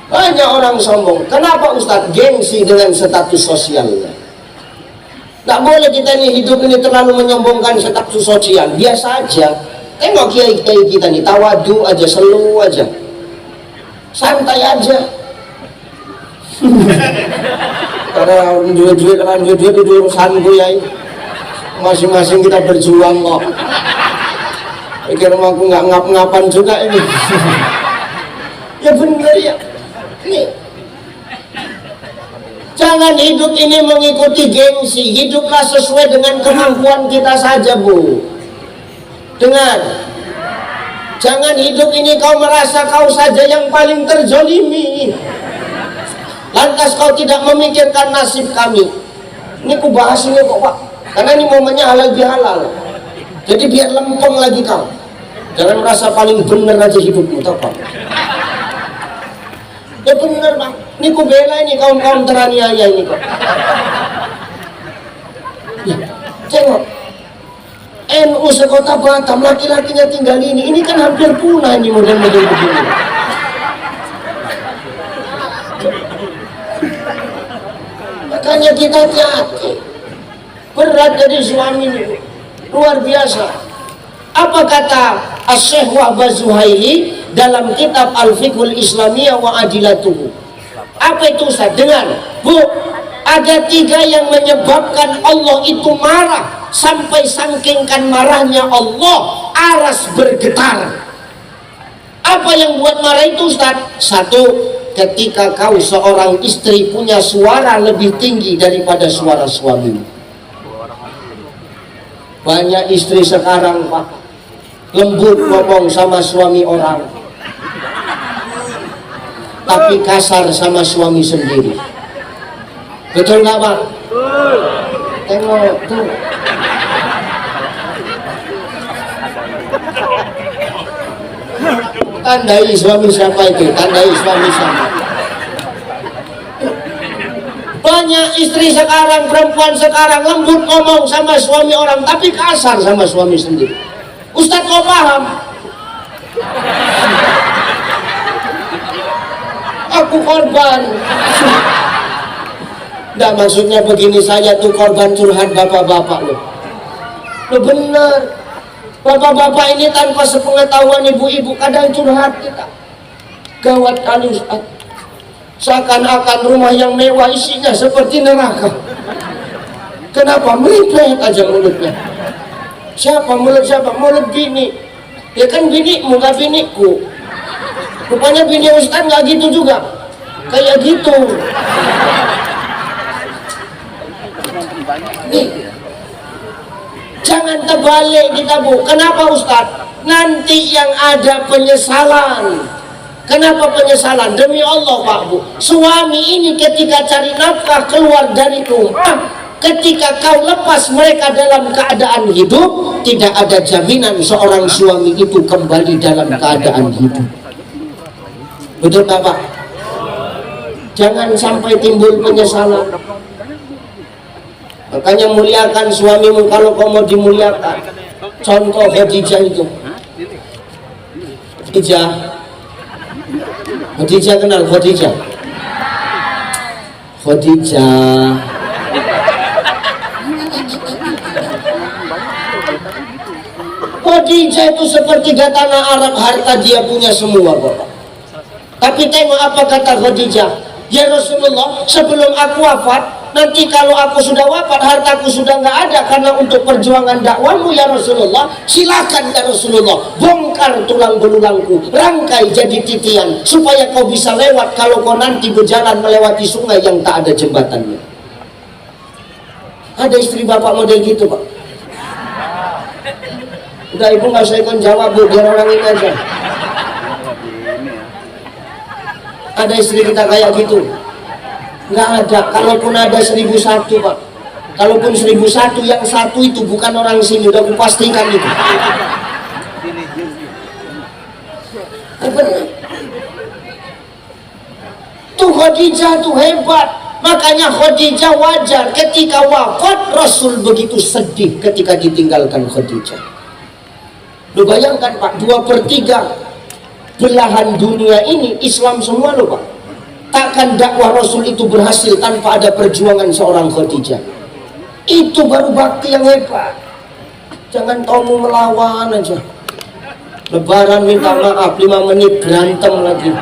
Banyak orang sombong. Kenapa Ustadz? Gengsi dengan status sosialnya. Tak boleh kita ini hidup ini terlalu menyombongkan status sosial. Biasa aja. Tengok kiai-kiai kita nih, tawadu aja, selu aja, santai aja. Karena duit-duit itu urusanku ya. Masing-masing kita berjuang kok. Pikir aku nggak ngap-ngapan juga ini. Ya bener ya. Nih. Jangan hidup ini mengikuti gengsi. Hiduplah sesuai dengan kemampuan kita saja, Bu. Dengar. Jangan hidup ini kau merasa kau saja yang paling terzolimi, lantas kau tidak memikirkan nasib kami. Ini ku bahas ini kok Pak, karena ini momennya halal bihalal. Jadi biar lempeng lagi kau. Jangan merasa paling benar aja hidupmu, tau Pak. Ya bener Bang, ini ku bela ini kaum-kaum teraniaya ini kok. Ya, tengok NU sekota Batam, laki-lakinya tinggal ini kan hampir punah ini model-model begini. Makanya kita hati-hati. Berat dari suami ini, luar biasa. Apa kata Asy-Syaikh Wahbah Zuhaili dalam kitab Al-Fiqhul Islamiyah wa Adilatuhu? Apa itu Ustaz? Dengar, Bu, ada 3 yang menyebabkan Allah itu marah, sampai sangkingkan marahnya Allah aras bergetar. Apa yang buat marah itu Ustaz? 1, ketika kau seorang istri punya suara lebih tinggi daripada suara suamimu. Banyak istri sekarang Pak, lembut ngomong sama suami orang, tapi kasar sama suami sendiri. Betul nggak Pak? Tengok tuh. Tandai suami siapa itu? Tandai suami siapa? Banyak istri sekarang, perempuan sekarang lembut ngomong sama suami orang, tapi kasar sama suami sendiri. Ustadz kau paham? Aku korban. Nggak, maksudnya begini, saya tuh korban curhat bapak-bapak loh. Loh bener, bapak-bapak ini tanpa sepengetahuan ibu-ibu kadang curhat kita. Gawat kali Ustaz, seakan-akan rumah yang mewah isinya seperti neraka. Kenapa? Melipet aja mulutnya. Siapa mulut siapa? Mulut bini. Ya kan binimu, gak biniku. Rupanya bini Ustaz gak gitu juga. Kayak gitu. Nih, jangan terbalik kita Bu. Kenapa Ustaz? Nanti yang ada penyesalan. Kenapa penyesalan? Demi Allah Pak Bu, suami ini ketika cari nafkah keluar dari rumah, ketika kau lepas mereka dalam keadaan hidup, tidak ada jaminan seorang suami itu kembali dalam keadaan hidup. Betul Bapak? Jangan sampai timbul penyesalan. Makanya muliakan suamimu kalau kau mau dimuliakan. Contoh Khadijah itu. Khadijah kenal Khadijah? Khadijah itu sepertiga tanah Arab, harta dia punya semua Bapak. Tapi tengok apa kata Khadijah, ya Rasulullah, sebelum aku wafat, nanti kalau aku sudah wafat, hartaku sudah nggak ada karena untuk perjuangan dakwahmu ya Rasulullah. Silakan ya Rasulullah, bongkar tulang belulangku, rangkai jadi titian, supaya kau bisa lewat kalau kau nanti berjalan melewati sungai yang tak ada jembatannya. Ada istri bapak model gitu Pak? Udah ibu nggak usah ikut jawab Bu, biar orang ini aja. Ada istri kita kayak gitu? Nggak ada. Kalaupun ada 1001 Pak, kalaupun 1001, yang satu itu bukan orang sini, udah kupastikan itu. Benar. Tuh Khadijah tuh hebat. Makanya Khadijah wajar ketika wafat Rasul begitu sedih ketika ditinggalkan Khadijah. Lu bayangkan Pak, 2/3 belahan dunia ini Islam semua loh Pak. Takkan dakwah Rasul itu berhasil tanpa ada perjuangan seorang Khadijah. Itu baru bakti yang hebat. Jangan kamu melawan aja. Lebaran minta maaf 5 menit berantem lagi.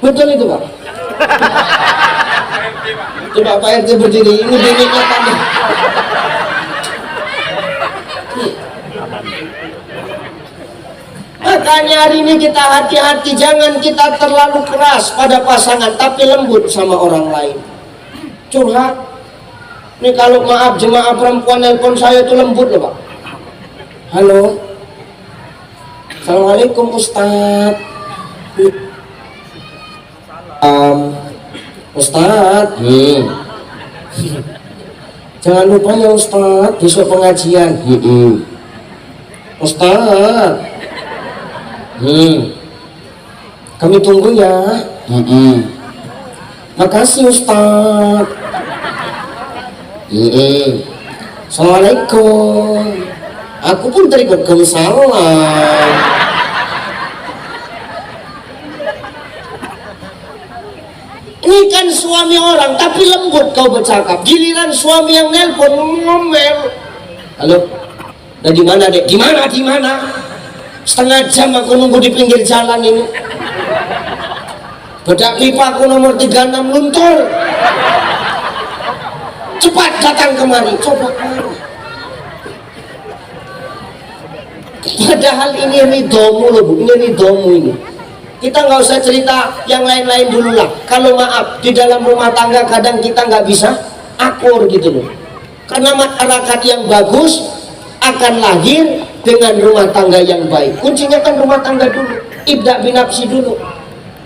Betul itu Pak? Coba Pak RT berdiri, ini bininya tadi. Makanya hari ini kita hati-hati, jangan kita terlalu keras pada pasangan, tapi lembut sama orang lain. Curhat. Ini kalau maaf jemaah perempuan nelpon saya itu lembut loh Pak. Halo, Assalamualaikum Ustadz. Ustadz, jangan lupa ya Ustadz, besok pengajian. Ustadz, kami tunggu ya. Makasih Ustadz. Assalamualaikum. Aku pun terikut salam. Ini kan suami orang tapi lembut kau bercakap. Giliran suami yang nelpon ngomel. Halo, udah di mana Dek? Di mana? Setengah jam aku nunggu di pinggir jalan ini. Bedak pipa aku nomor 36 luntur. Cepat datang kemari. Coba kemari. Padahal ini ridhomu loh Bu, ini ridhomu ini. Kita nggak usah cerita yang lain-lain dulu lah. Kalau maaf, di dalam rumah tangga kadang kita nggak bisa akur gitu loh. Karena masyarakat yang bagus akan lahir dengan rumah tangga yang baik. Kuncinya kan rumah tangga dulu, ibda binafsi dulu.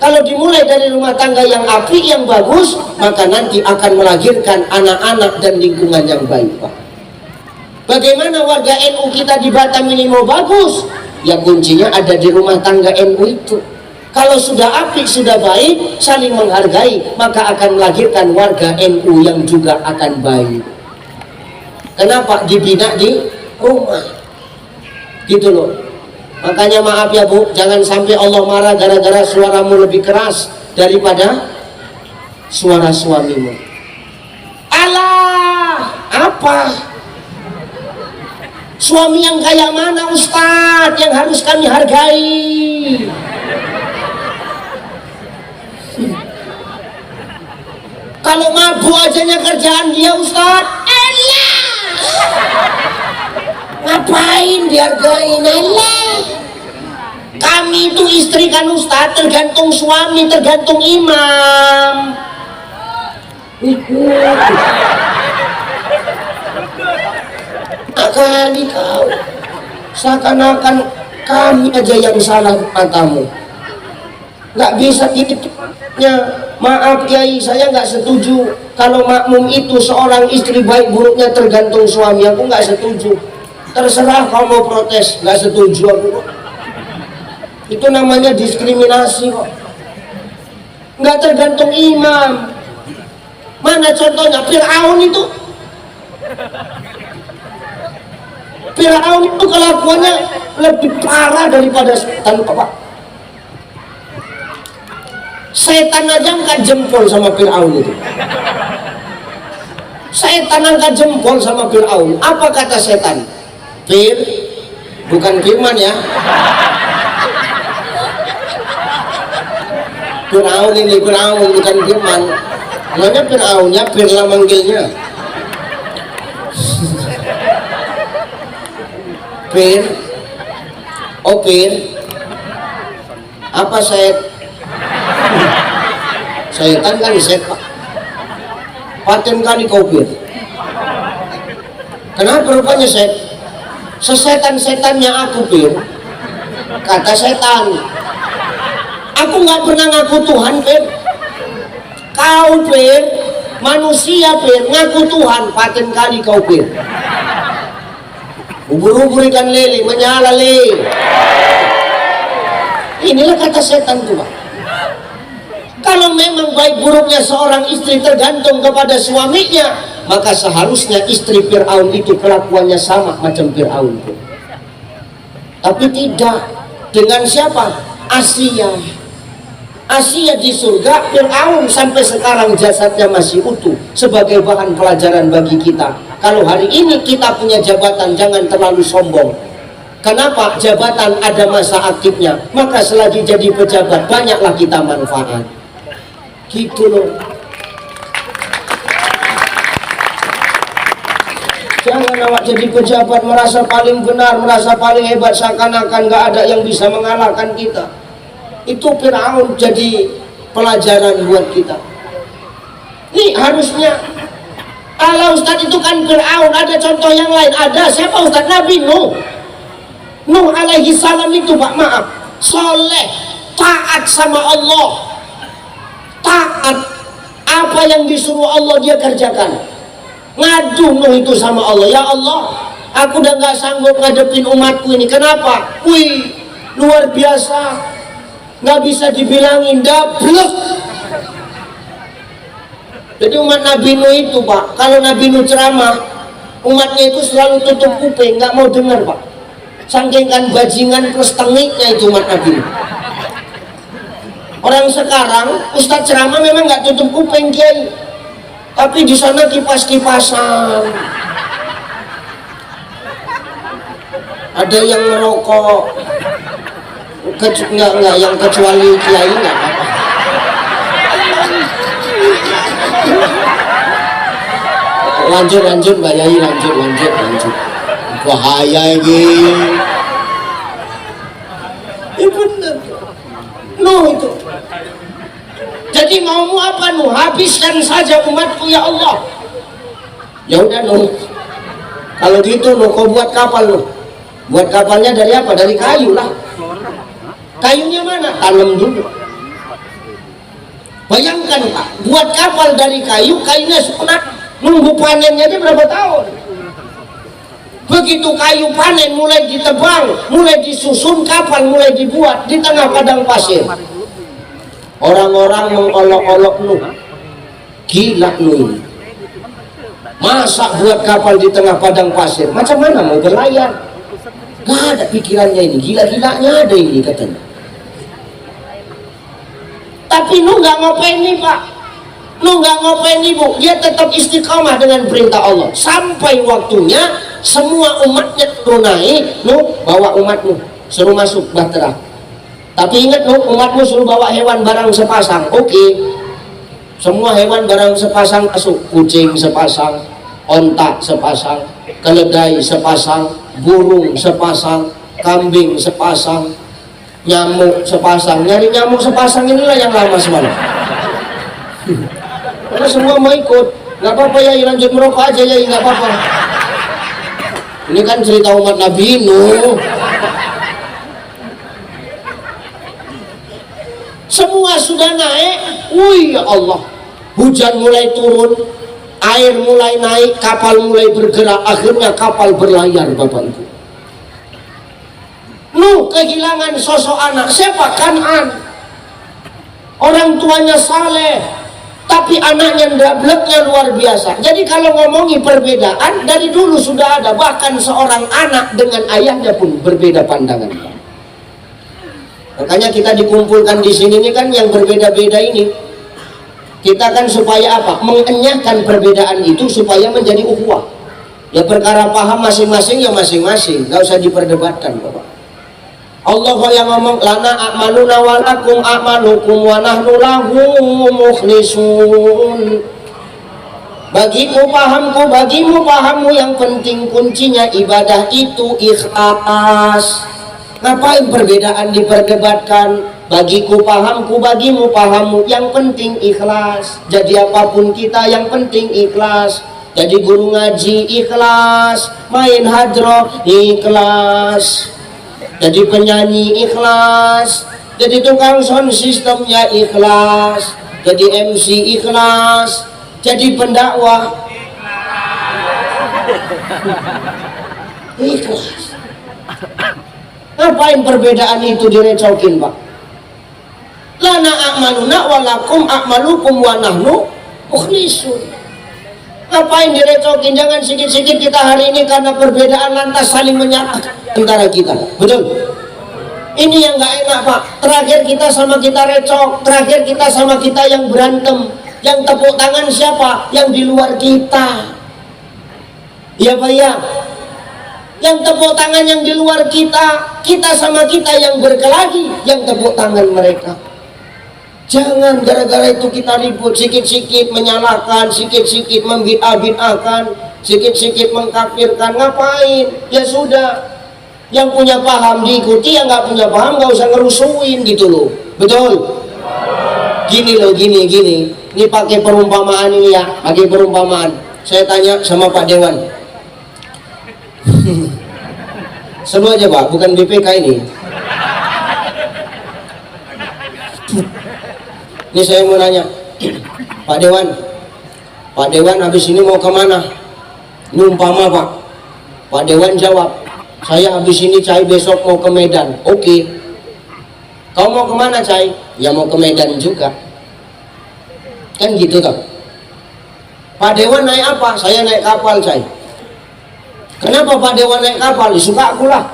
Kalau dimulai dari rumah tangga yang apik, yang bagus, maka nanti akan melahirkan anak-anak dan lingkungan yang baik Pak. Bagaimana warga NU kita di Batam ini mau bagus? Ya kuncinya ada di rumah tangga NU itu. Kalau sudah apik, sudah baik, saling menghargai, maka akan melahirkan warga NU yang juga akan baik. Kenapa? Dibina di rumah. Gitu loh. Makanya maaf ya Bu, jangan sampai Allah marah gara-gara suaramu lebih keras daripada suara suamimu. Alah, apa? Suami yang kayak mana Ustadz yang harus kami hargai? Kalau mabuk ajanya kerjaan dia Ustadz. Alah, ngapain dihargain? Alah, kami itu istri kan Ustadz, tergantung suami, tergantung imam. Kali kau seakan-akan kami aja yang salah matamu. Nggak bisa gitu-nya. Maaf Kiai, saya nggak setuju kalau makmum itu seorang istri baik buruknya tergantung suami. Aku nggak setuju. Terserah kau mau protes, nggak setuju aku. Itu namanya diskriminasi kok. Nggak tergantung imam. Mana contohnya? Fir'aun itu. Fir'aun itu kelakuannya lebih parah daripada setan, Pak. Setan aja angkat jempol sama Fir'aun itu. Setan angkat jempol sama Fir'aun. Apa kata setan? Bukan firman ya. Fir'aun ini Fir'aun, bukan firman. Namanya Fir'aunnya, Firla manggilnya. Apa setan kan Pak. Paten kali kau kenapa rupanya sesetan-setannya aku kata setan, aku nggak pernah ngaku Tuhan kau manusia ngaku Tuhan, paten kali kau ubur-ubur ikan lele menyala le. Inilah kata setan tuh Pak. Kalau memang baik buruknya seorang istri tergantung kepada suaminya, maka seharusnya istri Fir'aun itu kelakuannya sama macam Fir'aun pun. Tapi tidak. Dengan siapa? Asia di surga, Fir'aun sampai sekarang jasadnya masih utuh sebagai bahan pelajaran bagi kita. Kalau hari ini kita punya jabatan, jangan terlalu sombong. Kenapa? Jabatan ada masa aktifnya, maka selagi jadi pejabat banyaklah kita manfaat. Gitu loh. Jangan awak jadi pejabat merasa paling benar, merasa paling hebat, seakan-akan gak ada yang bisa mengalahkan kita. Itu Fir'aun jadi pelajaran buat kita. Nih harusnya. Kalau Ustadz itu kan Fir'aun, ada contoh yang lain. Ada siapa Ustadz? Nabi Nuh. Nuh alaihi salam itu Pak, maaf, soleh, taat sama Allah. Taat, apa yang disuruh Allah dia kerjakan. Ngadu Nuh itu sama Allah, ya Allah, aku udah gak sanggup ngadepin umatku ini. Kenapa? Wih, luar biasa, gak bisa dibilangin, dablek. Jadi umat Nabi Nuh itu Pak, kalau Nabi Nuh ceramah, umatnya itu selalu tutup kuping, gak mau dengar Pak. Saking kan bajingan plus tengiknya itu umat Nabi Nuh. Orang sekarang Ustadz ceramah memang nggak tutup kuping Kiai, tapi di sana kipas-kipasan. Ada yang ngerokok, nggak yang kecuali Kiai nggak apa-apa. Lanjut Mbak Yai, lanjut. Bahaya ini. Bener. Nuh itu. Jadi maumu apa Nuh? Habiskan saja umatku ya Allah. Ya udah Nuh. Kalau gitu Nuh, kau buat kapal Nuh. Buat kapalnya dari apa? Dari kayu lah. Kayunya mana? Tanam dulu. Bayangkan Pak, buat kapal dari kayu, kayunya sunat. Nunggu panennya aja berapa tahun? Begitu kayu panen mulai ditebang, mulai disusun kapal, mulai dibuat di tengah padang pasir. Orang-orang mengolok-olok Nuh, gila Nuh ini. Masa buat kapal di tengah padang pasir? Macam mana mau berlayar? Gak ada pikirannya ini, gila-gilanya ada ini katanya. Tapi Nuh gak ngopeni Pak, Nuh gak ngopeni Bu, dia tetap istiqamah dengan perintah Allah. Sampai waktunya semua umatnya turun naik, Nuh bawa umatmu suruh masuk bahtera. Tapi ingat Nuh, umatmu suruh bawa hewan barang sepasang. Oke. Semua hewan barang sepasang masuk, kucing sepasang, onta sepasang, keledai sepasang, burung sepasang, kambing sepasang, nyamuk sepasang. Nyari nyamuk sepasang inilah yang lama semalam. Karena semua mau ikut. Nggak apa-apa ya, lanjut merokok aja ya, nggak apa-apa. Ini kan cerita umat Nabi Nuh. Semua sudah naik, wih ya Allah, hujan mulai turun, air mulai naik, kapal mulai bergerak, akhirnya kapal berlayar Bapak Ibu. Nuh kehilangan sosok anak, siapa? Kan'an. Orang tuanya saleh, tapi anaknya ndableknya luar biasa. Jadi kalau ngomongi perbedaan, dari dulu sudah ada, bahkan seorang anak dengan ayahnya pun berbeda pandangan. Makanya kita dikumpulkan di sini ini kan yang berbeda-beda ini. Kita kan supaya apa? Mengenyahkan perbedaan itu supaya menjadi ukhuwah. Ya perkara paham masing-masing ya masing-masing, nggak usah diperdebatkan Bapak. Allah yang ngomong lana a'maluna wa lakum a'malukum wa nahnu lahu mukhlisun. Bagiku pahamku, bagimu pahammu, yang penting kuncinya ibadah itu ikhlas. Ngapain perbedaan diperdebatkan? Bagiku pahamku, bagimu pahammu, yang penting ikhlas. Jadi apapun kita yang penting ikhlas. Jadi guru ngaji ikhlas, main hadroh ikhlas, jadi penyanyi ikhlas, jadi tukang sound systemnya ikhlas, jadi MC ikhlas, jadi pendakwah ikhlas. Ngapain perbedaan itu direcokin Pak? Lana a'maluna walakum a'malukum wa nahnu mukhlisun. Ngapain direcokin? Jangan sikit-sikit kita hari ini karena perbedaan lantas saling menyalahkan antara kita. Betul? Ini yang gak enak Pak. Terakhir kita sama kita recok, terakhir kita sama kita yang berantem. Yang tepuk tangan siapa? Yang di luar kita. Iya Pak ya? Yang tepuk tangan yang di luar kita, kita sama kita yang berkelahi, yang tepuk tangan mereka. Jangan gara-gara itu kita ribut, sikit-sikit menyalahkan, sikit-sikit membid'ah-bid'ahkan, sikit-sikit mengkafirkan. Ngapain? Ya sudah, yang punya paham diikuti, yang nggak punya paham nggak usah ngerusuin gitu loh. Betul? Gini loh, gini. Ini pakai perumpamaan ini ya, pakai perumpamaan. Saya tanya sama Pak Dewan. Seru aja Pak, bukan BPK ini. Ini saya mau nanya, Pak Dewan habis ini mau kemana? Ini umpama Pak. Pak Dewan jawab, saya habis ini Cai besok mau ke Medan. Oke. Kau mau kemana Cai? Ya mau ke Medan juga. Kan gitu toh. Pak Dewan naik apa? Saya naik kapal Cai. Kenapa Pak Dewan naik kapal? Suka aku lah.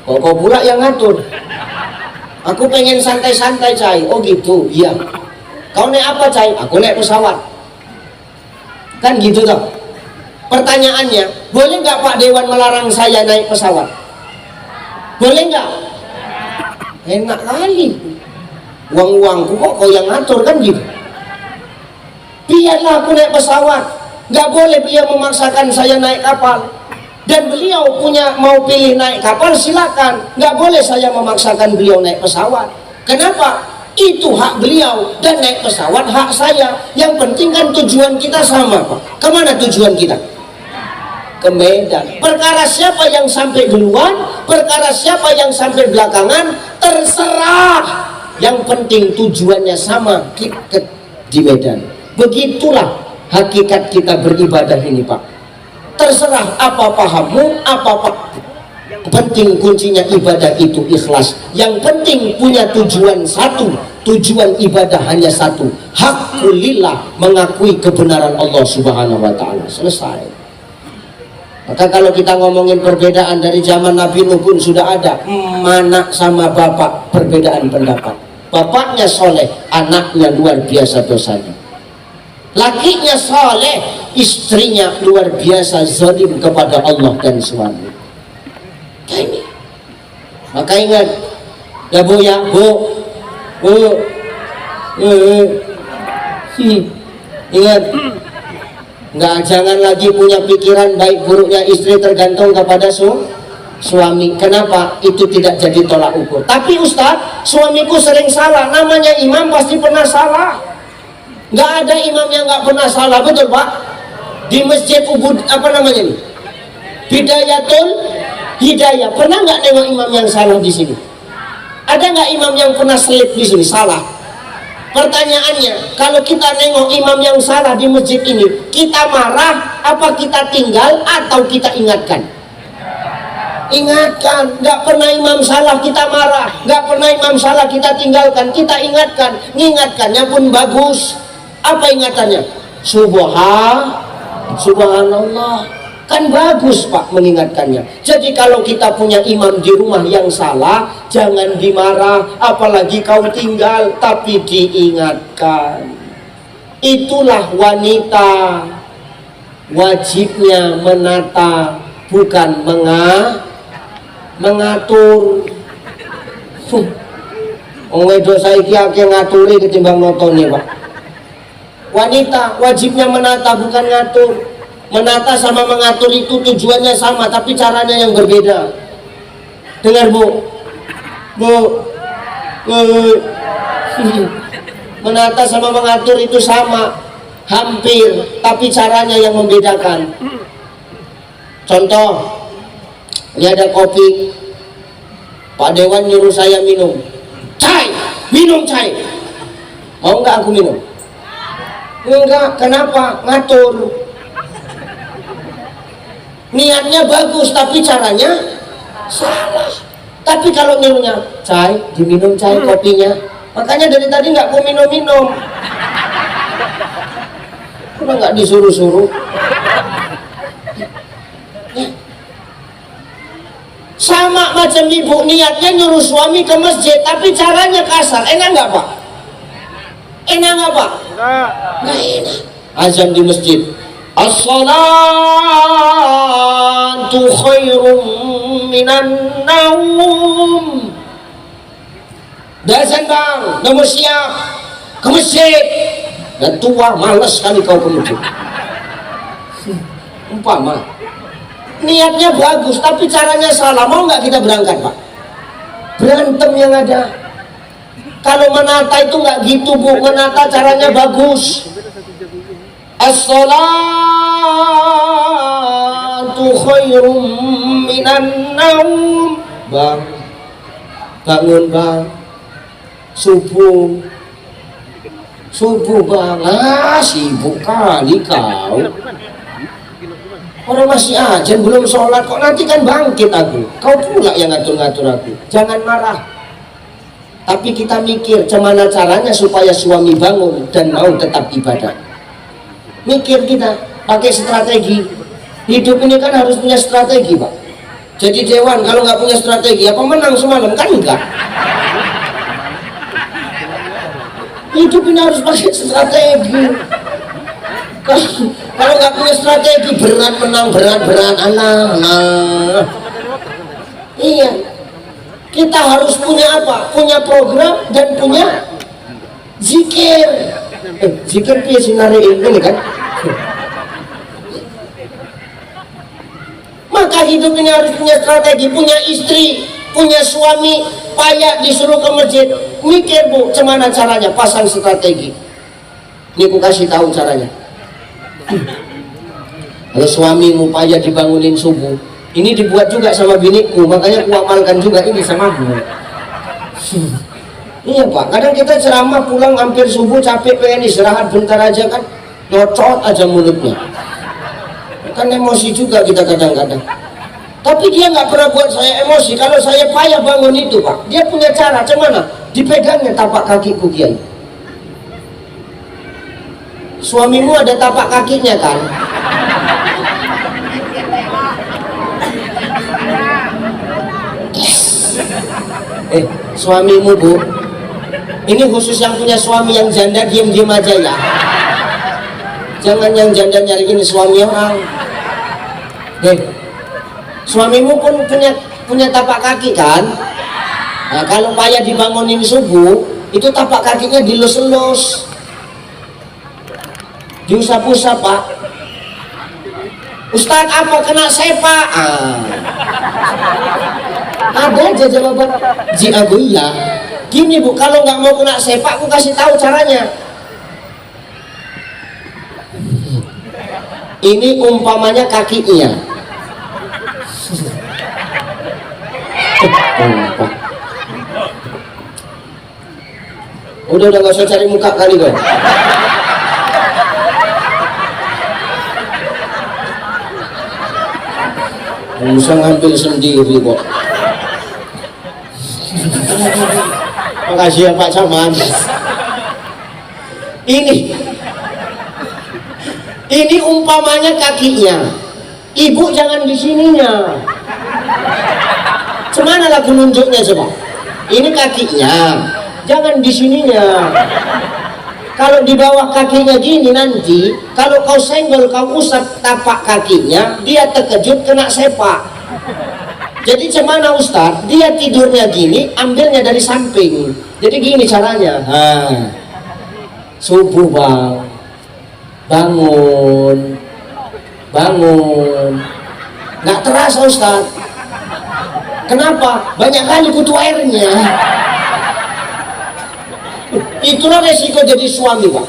Kok pula yang ngatur? Aku pengen santai-santai Cai. Oh gitu, iya. Kau naik apa Cai? Aku naik pesawat. Kan gitu toh. Pertanyaannya, boleh nggak Pak Dewan melarang saya naik pesawat? Boleh nggak? Enak kali. Uang-uangku kok kau yang ngatur, kan gitu. Biarlah aku naik pesawat. Nggak boleh beliau memaksakan saya naik kapal. Dan beliau punya mau pilih naik kapal silakan. Nggak boleh saya memaksakan beliau naik pesawat. Kenapa? Itu hak beliau, dan naik pesawat hak saya. Yang penting kan tujuan kita sama Pak. Kemana tujuan kita? Ke Medan. Perkara siapa yang sampai duluan, perkara siapa yang sampai belakangan, terserah. Yang penting tujuannya sama, kita di Medan. Begitulah hakikat kita beribadah ini Pak. terserah apa pahammu, penting kuncinya ibadah itu ikhlas. Yang penting punya tujuan satu, tujuan ibadah hanya satu, haqqulillah, mengakui kebenaran Allah Subhanahu wa taala. Selesai. Maka kalau kita ngomongin perbedaan dari zaman Nabi Nuh pun sudah ada, anak sama bapak perbedaan pendapat. Bapaknya soleh, anaknya luar biasa dosanya. Lakinya soleh, istrinya luar biasa zalim kepada Allah dan suami. Ini. Maka ingat, ya bu, ingat, jangan lagi punya pikiran baik buruknya istri tergantung kepada suami. Kenapa? Itu tidak jadi tolak ukur. Tapi Ustadz, suamiku sering salah. Namanya imam pasti pernah salah. Nggak ada imam yang nggak pernah salah, betul Pak? Di masjid Ubud, apa namanya nih? Bidayatul Hidayah. Pernah nggak nengok imam yang salah di sini? Ada nggak imam yang pernah selip di sini salah? Pertanyaannya, kalau kita nengok imam yang salah di masjid ini, kita marah, apa kita tinggal atau kita ingatkan? Ingatkan. Nggak pernah imam salah kita marah, nggak pernah imam salah kita tinggalkan, kita ingatkan. Mengingatkannya pun bagus. Apa ingatannya? Subhanallah. Kan bagus Pak mengingatkannya. Jadi kalau kita punya imam di rumah yang salah, jangan dimarah, apalagi kau tinggal, tapi diingatkan. Itulah wanita, wajibnya menata, bukan mengatur. Wedo saiki akeh ngaturi ketimbang notone Pak. Wanita wajibnya menata, bukan ngatur. Menata sama mengatur itu tujuannya sama, tapi caranya yang berbeda. Dengar bu, menata sama mengatur itu sama, hampir, tapi caranya yang membedakan. Contoh, ini ada kopi, Pak Dewan nyuruh saya minum chai, mau nggak aku minum? Enggak, kenapa? Ngatur. Niatnya bagus, tapi caranya salah. Tapi kalau nyuruhnya chai, diminum chai kopinya. Makanya dari tadi nggak mau minum. Udah nggak disuruh-suruh. Sama macam ibu, niatnya nyuruh suami ke masjid, tapi caranya kasar. Enak nggak Pak? Enak nggak Pak? Nggak enak. Azan di masjid, as-salatu khairum minan naum. Azan bang, udah mau siap ke masjid. Dan tua, males sekali kau ke masjid. Umpama niatnya bagus, tapi caranya salah. Mau nggak kita berangkat Pak? Berantem yang ada. Kalau menata itu nggak gitu bu, menata caranya bagus. As-salatu khairum minan naum. Bang, bangun bang, subuh bang. Sibuk kali kau. Orang masih ajan belum sholat kok, nanti kan bangkit aku. Kau pula yang ngatur-ngatur aku. Jangan marah. Tapi kita mikir gimana caranya supaya suami bangun dan mau tetap ibadah. Mikir kita, pakai strategi. Hidup ini kan harus punya strategi Pak. Jadi Dewan kalau nggak punya strategi, apa menang semalam? Kan enggak. Hidup ini harus pakai strategi. Kalau nggak punya strategi, berat menang, berat anak. Iya, kita harus punya apa? Punya program dan punya zikir. Zikir dia sinari ini kan. Maka hidup ini harus punya strategi, punya istri, punya suami, payah disuruh ke masjid. Mikir bu, gimana caranya? Pasang strategi. Ini aku kasih tahu caranya. Kalau suamimu payah dibangunin subuh, ini dibuat juga sama biniku, makanya aku amalkan juga ini sama aku. Iya Pak, kadang kita ceramah pulang hampir subuh capek, pengen istirahat bentar aja kan, nyocot aja mulutnya. Kan emosi juga kita kadang-kadang. Tapi dia nggak pernah buat saya emosi. Kalau saya payah bangun itu, Pak, dia punya cara. Cuman dipegangnya tapak kakiku, Kiai. Suamimu ada tapak kakinya kan? Suamimu, Bu, ini khusus yang punya suami yang janda, diam-diam aja ya. Jangan yang janda nyariin suami orang. Suamimu pun punya tapak kaki kan? Nah, kalau payah dibangunin subuh, itu tapak kakinya dilus-lus, diusap-usap, Pak. Ustadz, apa kena sepak? Ada aja jawaban. Ji aku iya. Gini, Bu, kalau nggak mau kena sepak, aku kasih tahu caranya. Ini umpamanya kakinya. Udah nggak usah cari muka kali kau. Bisa ngambil sendiri kok. Makasih ya Pak Caman. Ini umpamanya kakinya. Ibu jangan di sininya. Cemana lagu nunjuknya coba? Ini kakinya, jangan di sininya. Kalau di bawah kakinya gini nanti, kalau kau senggol, kau usap tapak kakinya, dia terkejut kena sepak. Jadi cemana Ustadz? Dia tidurnya gini, ambilnya dari samping. Jadi gini caranya. Subuh Bang, bangun. Nggak terasa Ustadz. Kenapa? Banyak kali kutu airnya. Itulah resiko jadi suami, Pak.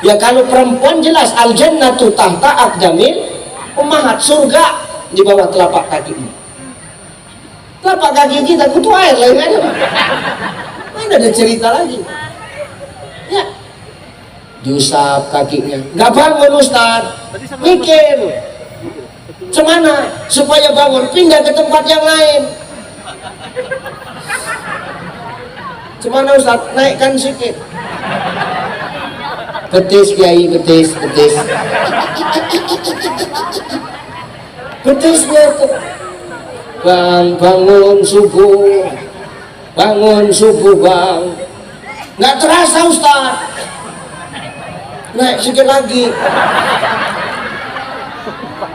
Ya kalau perempuan jelas al-jannatu tahta aqdamil ummahat, surga di bawah telapak kaki. Telapak kaki kita kutu air lain aja, Pak. Mana ada cerita lagi? Ya. Diusap kakinya. Nggak bangun Ustaz. Mikir. Cemana supaya bangun, pindah ke tempat yang lain. Cemana Ustaz? Naikkan sikit. Betis Kiai, betis. Betisnya tuh. Bang, bangun subuh Bang. Nggak terasa Ustaz. Naik sikit lagi.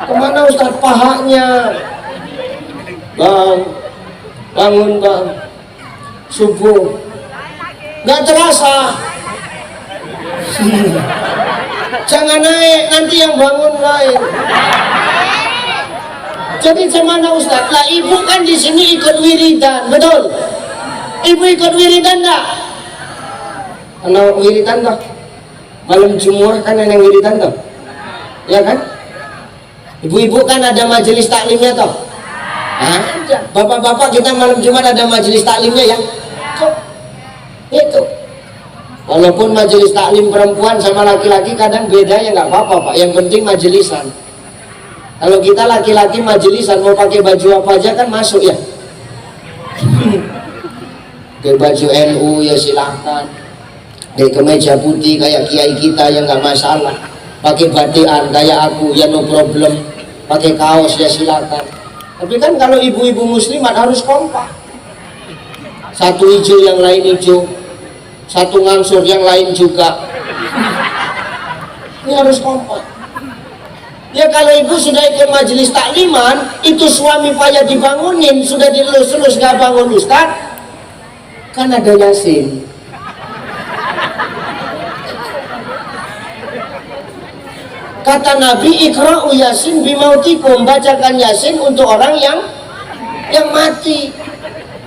Kemana Ustaz? Pahanya. Bang, bangun Bang, subuh. Nggak terasa. Jangan naik, nanti yang bangun lain. Jadi gimana Ustaz? Lah ibu kan di sini ikut wiridan, betul? Ibu ikut wiridan enggak? Kalau wiridan enggak? Malam Jumat kan ada yang wiridan toh? Ya kan? Ibu-ibu kan ada majelis taklimnya toh? Ada. Bapak-bapak kita malam Jumat ada majelis taklimnya ya? Itu. Walaupun majelis taklim perempuan sama laki-laki kadang beda ya nggak apa-apa Pak. Yang penting majelisan. Kalau kita laki-laki majelisan mau pakai baju apa aja kan masuk ya. Pakai baju NU ya silahkan. Pakai kemeja putih kayak kiai kita yang nggak masalah. Pakai batian kayak aku ya no problem. Pakai kaos ya silakan. Tapi kan kalau ibu-ibu muslimat harus kompak. Satu hijau yang lain hijau, satu ngangsur yang lain juga. Ini harus kompak. Ya kalau ibu sudah ikut majelis takliman, itu suami payah dibangunin, sudah dilus-lus gak bangun Ustaz, kan ada Yasin. Kata Nabi, ikra'u Yasin bimautikum, bacakan Yasin untuk orang yang mati.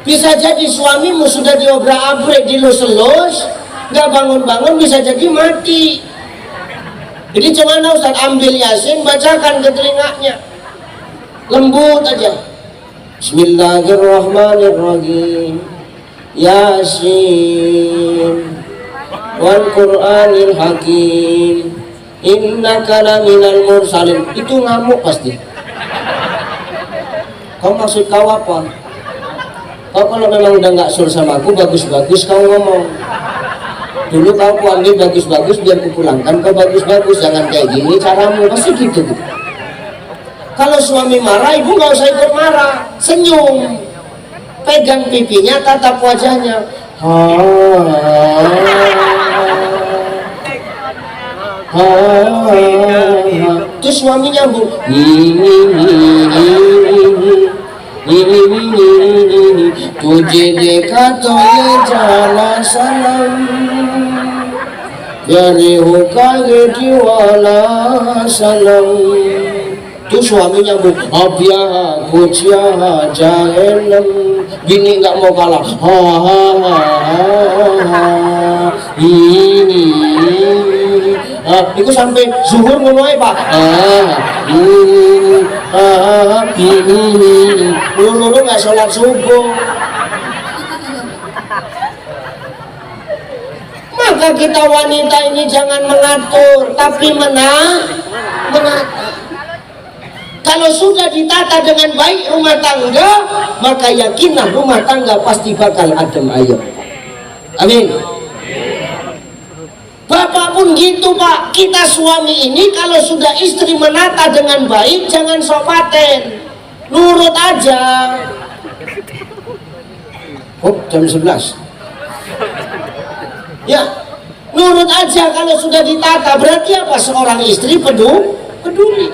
Bisa jadi suamimu sudah diobrak-abrik, dilus-lus, gak bangun-bangun, bisa jadi mati. Jadi gimana Ustaz? Ambil Yasin, bacakan ke telinganya, lembut aja. Bismillahirrahmanirrahim. Yasin wal Qur'anil Hakim innaka laminal mursalin. Itu ngamuk pasti. Kau maksud kau apa? Kau kalau memang udah nggak sur sama aku, bagus-bagus kau ngomong. Dulu kau ambil bagus-bagus biar kupulangkan kau bagus-bagus, jangan kayak gini caramu, pasti gitu. Kalau suami marah, ibu nggak usah ikut marah, senyum, pegang pipinya, tatap wajahnya. Terus suami nyambung. Tujhe dekha to ye jala salam, pyare ho kage diwala salam. Tuh suami nyambung. Abya kucia jahelam. Bini nggak mau kalah. Itu sampai zuhur mulai Pak. Lulu nggak sholat subuh. Maka kita wanita ini jangan mengatur, tapi menata. Kalau sudah ditata dengan baik rumah tangga, maka yakinlah rumah tangga pasti bakal adem ayem. Amin. Bapak pun gitu Pak. Kita suami ini kalau sudah istri menata dengan baik, jangan sok paten, nurut aja. Oh, jam 11. Ya, nurut aja kalau sudah ditata. Berarti apa? Seorang istri peduli.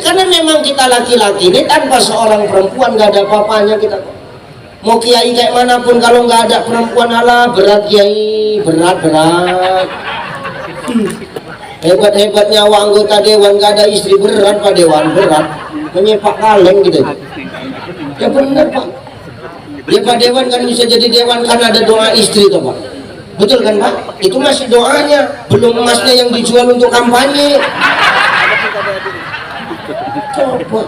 Karena memang kita laki-laki ini tanpa seorang perempuan gak ada apa-apanya kita. Mau kiai kayak manapun kalau nggak ada perempuan, ala berat kiai, berat. Hebat-hebatnya anggota dewan gak ada istri, berat Pak Dewan, berat. Menyepak kaleng gitu. Ya benar Pak. Ya Pak Dewan kan bisa jadi dewan karena ada doa istri tuh Pak. Betul kan Pak? Itu masih doanya, belum emasnya yang dijual untuk kampanye. Coba.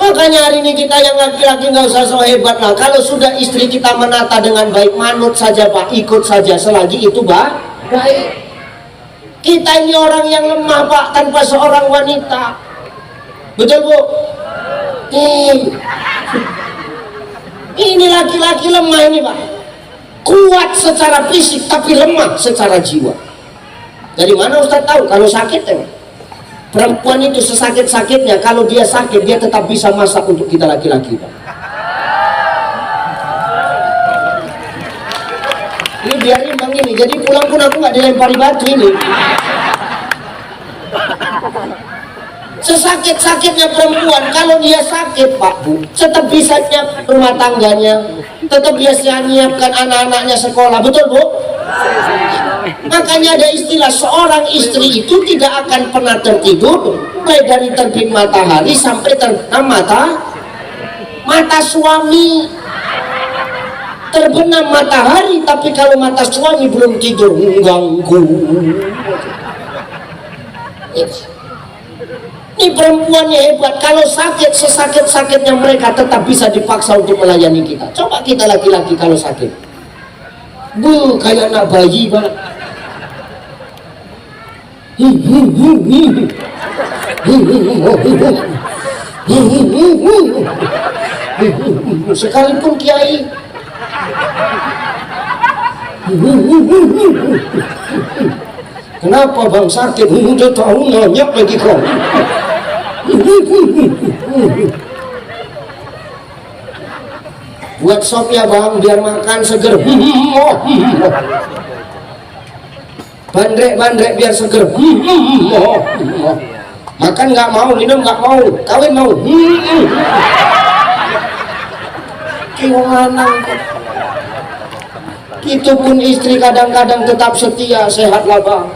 Makanya hari ini kita yang laki-laki nggak usah so hebat lah. Kalau sudah istri kita menata dengan baik, manut saja Pak, ikut saja selagi itu baik. Kita ini orang yang lemah Pak, tanpa seorang wanita. Betul Bu? Ini laki-laki lemah ini Pak. Kuat secara fisik tapi lemah secara jiwa. Dari mana Ustaz tahu? Kalau sakit ya. Perempuan itu sesakit-sakitnya, kalau dia sakit dia tetap bisa masak untuk kita laki-laki Pak. Ini biar imbang ini, jadi pulang pun aku nggak dilempari batu ini. Sesakit-sakitnya perempuan, kalau dia sakit Pak Bu, tetap bisa nyiap rumah tangganya, tetap bisa nyiapkan anak-anaknya sekolah, betul Bu? Makanya ada istilah seorang istri itu tidak akan pernah tertidur mulai dari terbit matahari sampai terbenam mata suami. Terbenam matahari, tapi kalau mata suami belum tidur mengganggu. Ini perempuannya hebat, kalau sakit sesakit-sakitnya mereka tetap bisa dipaksa untuk melayani kita. Coba kita laki-laki kalau sakit, bu kayak anak bayi banget. Sekalipun kiai. Kenapa bang sakit? Udah tahu nanya lagi kau. Buat sop ya bang, biar makan seger. Bandrek biar seger. Makan nggak mau, minum nggak mau, kawin mau. Kiwangan. Itu pun istri kadang-kadang tetap setia, sehatlah bang.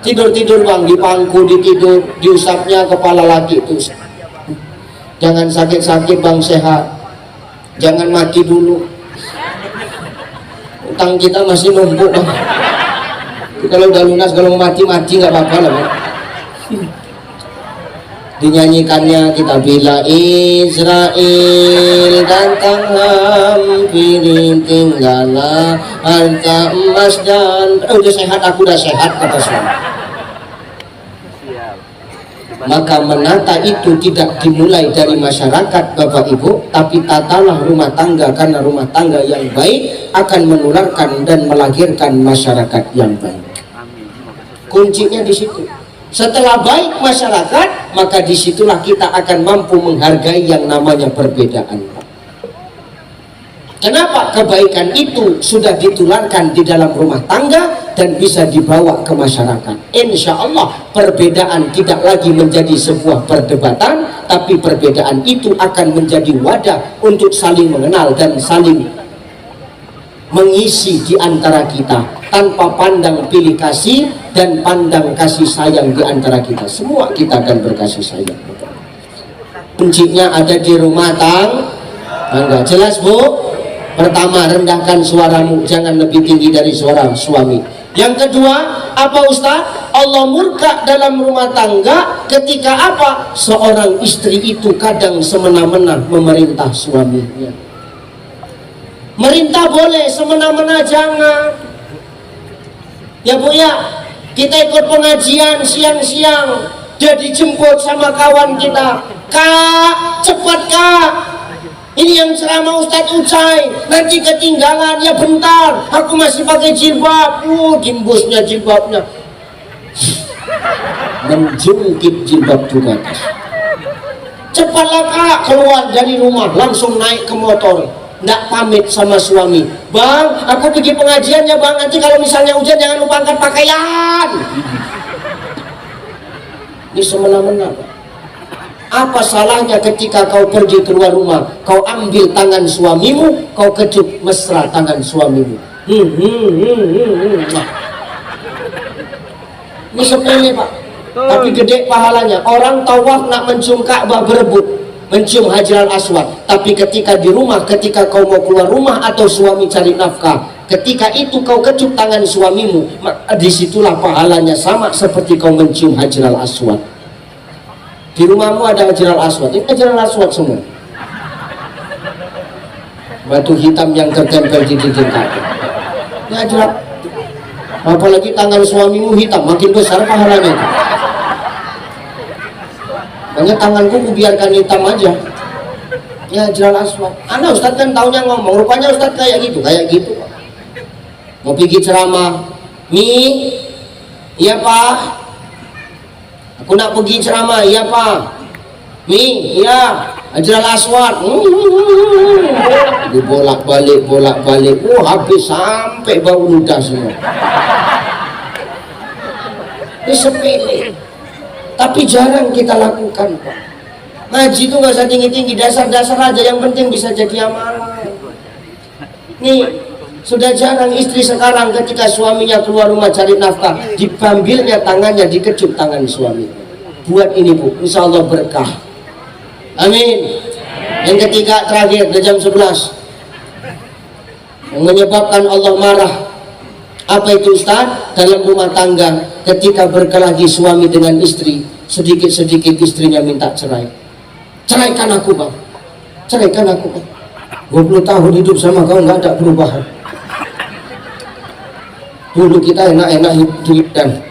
Tidur bang, di pangku ditidur, diusapnya kepala lagi itu. Jangan sakit-sakit bang, sehat. Jangan mati dulu. Utang kita masih numpuk bang. Kalau udah lunas, kalau mati nggak apa-apa lah bang. Dinyanyikannya kita bila Israel datang hampirin tinggallah harta emas dan udah sehat, aku udah sehat kata suami. Ya. Maka menata itu tidak dimulai dari masyarakat Bapak Ibu, tapi tatalah rumah tangga, karena rumah tangga yang baik akan menularkan dan melahirkan masyarakat yang baik. Kuncinya di situ. Setelah baik masyarakat, maka disitulah kita akan mampu menghargai yang namanya perbedaan. Kenapa? Kebaikan itu sudah ditularkan di dalam rumah tangga dan bisa dibawa ke masyarakat. Insya Allah perbedaan tidak lagi menjadi sebuah perdebatan, tapi perbedaan itu akan menjadi wadah untuk saling mengenal dan saling mengisi di antara kita, tanpa pandang pilih kasih dan pandang kasih sayang di antara kita. Semua kita akan berkasih sayang. Kuncinya ada di rumah tangga. Jelas Bu? Pertama, rendahkan suaramu, jangan lebih tinggi dari suara suami. Yang kedua, apa Ustaz? Allah murka dalam rumah tangga ketika apa? Seorang istri itu kadang semena-mena memerintah suaminya. Merintah boleh, semena-mena jangan. Ya Bu ya, kita ikut pengajian siang-siang, dia dijemput sama kawan kita. Kak, cepat Kak, ini yang ceramah Ustadz Ucai, nanti ketinggalan. Ya bentar, aku masih pakai jilbab. Gimbusnya jilbabnya menjungkit jilbab juga. Cepatlah Kak, keluar dari rumah, langsung naik ke motor, nggak pamit sama suami. Bang, aku pergi pengajian ya Bang, nanti kalau misalnya hujan jangan lupa angkat pakaian. Ini semena-mena. Apa salahnya ketika kau pergi keluar rumah, kau ambil tangan suamimu, kau kecup mesra tangan suamimu. Ini sepele Pak, tapi gede pahalanya. Orang tawaf nak mencium Ka'bah berebut, mencium Hajar Aswad. Tapi ketika di rumah, ketika kau mau keluar rumah atau suami cari nafkah, ketika itu kau kecup tangan suamimu, disitulah pahalanya sama seperti kau mencium Hajar Aswad. Di rumahmu ada Hajar Aswad, ini Hajar Aswad semua. Batu hitam yang tertempel di dinding Ka'bah. Ini Hajar. Apalagi tangan suamimu hitam, makin besar pahalanya itu. Makanya tanganku kubiarkan hitam aja. Ya Hajar Aswad. Anak Ustadz kan taunya ngomong, rupanya Ustadz kayak gitu. Mau pergi ceramah, iya Pak. Aku nak pergi ceramah, iya Pak. Iya, Hajar Aswad. Dibolak-balik, habis sampai bau ludah semua. Ini sepele, tapi jarang kita lakukan Pak. Ngaji itu nggak usah tinggi-tinggi, dasar-dasar aja, yang penting bisa jadi amalan. Nih, sudah jarang istri sekarang ketika suaminya keluar rumah cari nafkah, diambilnya tangannya, dikecup tangan suami. Buat ini Bu, insya Allah berkah. Amin. Yang ketiga terakhir, udah jam 11, yang menyebabkan Allah marah. Apa itu Ustaz? Dalam rumah tangga ketika berkelahi suami dengan istri, sedikit-sedikit istrinya minta cerai. Ceraikan aku Bang, ceraikan aku Bang. 20 tahun hidup sama kau nggak ada perubahan. Dulu kita enak-enak hidup dan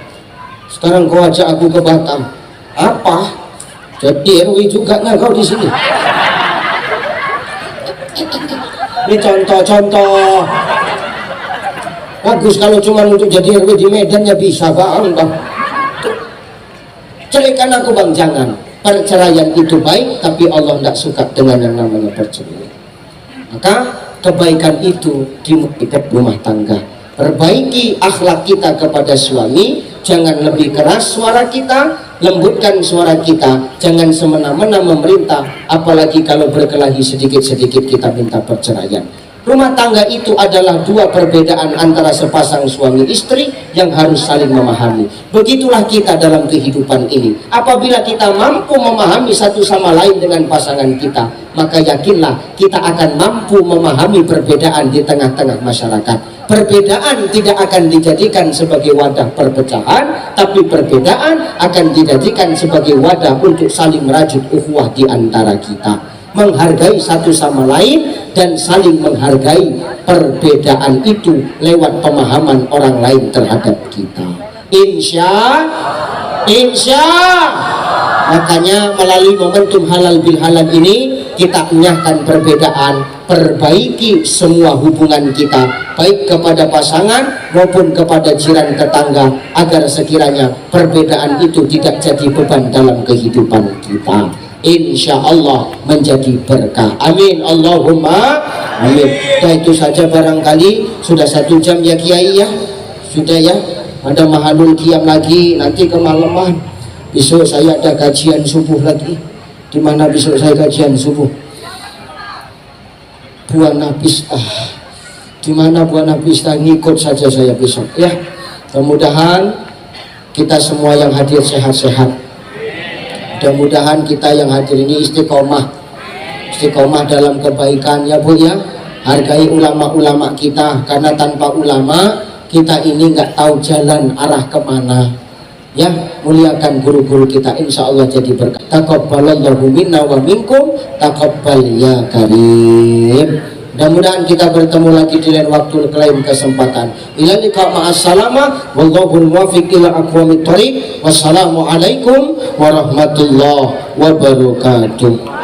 sekarang kau ajak aku ke Batam. Apa? Jadi RW juga nggak kau di sini? Ini contoh-contoh. Bagus kalau cuma untuk jadi RW di Medan ya bisa Bang. Ceraikan aku Bang, jangan. Perceraian itu baik, tapi Allah tidak suka dengan yang namanya perceraian. Maka kebaikan itu dimulai dari rumah tangga. Perbaiki akhlak kita kepada suami, jangan lebih keras suara kita, lembutkan suara kita, jangan semena-mena memerintah, apalagi kalau berkelahi sedikit-sedikit kita minta perceraian. Rumah tangga itu adalah dua perbedaan antara sepasang suami istri yang harus saling memahami. Begitulah kita dalam kehidupan ini. Apabila kita mampu memahami satu sama lain dengan pasangan kita, maka yakinlah kita akan mampu memahami perbedaan di tengah-tengah masyarakat. Perbedaan tidak akan dijadikan sebagai wadah perpecahan, tapi perbedaan akan dijadikan sebagai wadah untuk saling merajut ukhuwah di antara kita. Menghargai satu sama lain dan saling menghargai perbedaan itu lewat pemahaman orang lain terhadap kita. Insya Insya. Makanya melalui momentum halal bil halal ini kita menyahkan perbedaan, perbaiki semua hubungan kita baik kepada pasangan maupun kepada jiran tetangga agar sekiranya perbedaan itu tidak jadi beban dalam kehidupan kita. Insya Allah menjadi berkah. Amin Allahumma amin. Dan itu saja barangkali sudah 1 jam ya Kiai ya, sudah ya. Ada mahalul qiyam lagi nanti kemalaman. Besok saya ada kajian subuh lagi. Di mana besok saya kajian subuh? Buana Pista. Di mana Buana Pista? Ngikut saja saya besok ya. Mudah-mudahan kita semua yang hadir sehat-sehat. Mudah-mudahan kita yang hadir ini istiqomah dalam kebaikan ya Bu ya. Hargai ulama-ulama kita, karena tanpa ulama kita ini nggak tahu jalan arah kemana ya. Muliakan guru-guru kita, insya Allah jadi berkah. Taqabbalallahu minna wa minkum, taqabbal ya karim. Mudah-mudahan kita bertemu lagi di lain waktu, lain kesempatan. Ila liqa ma'assalamah wallahu muwaffiq ila aqwamit thoriq. Wassalamu alaikum warahmatullahi wabarakatuh.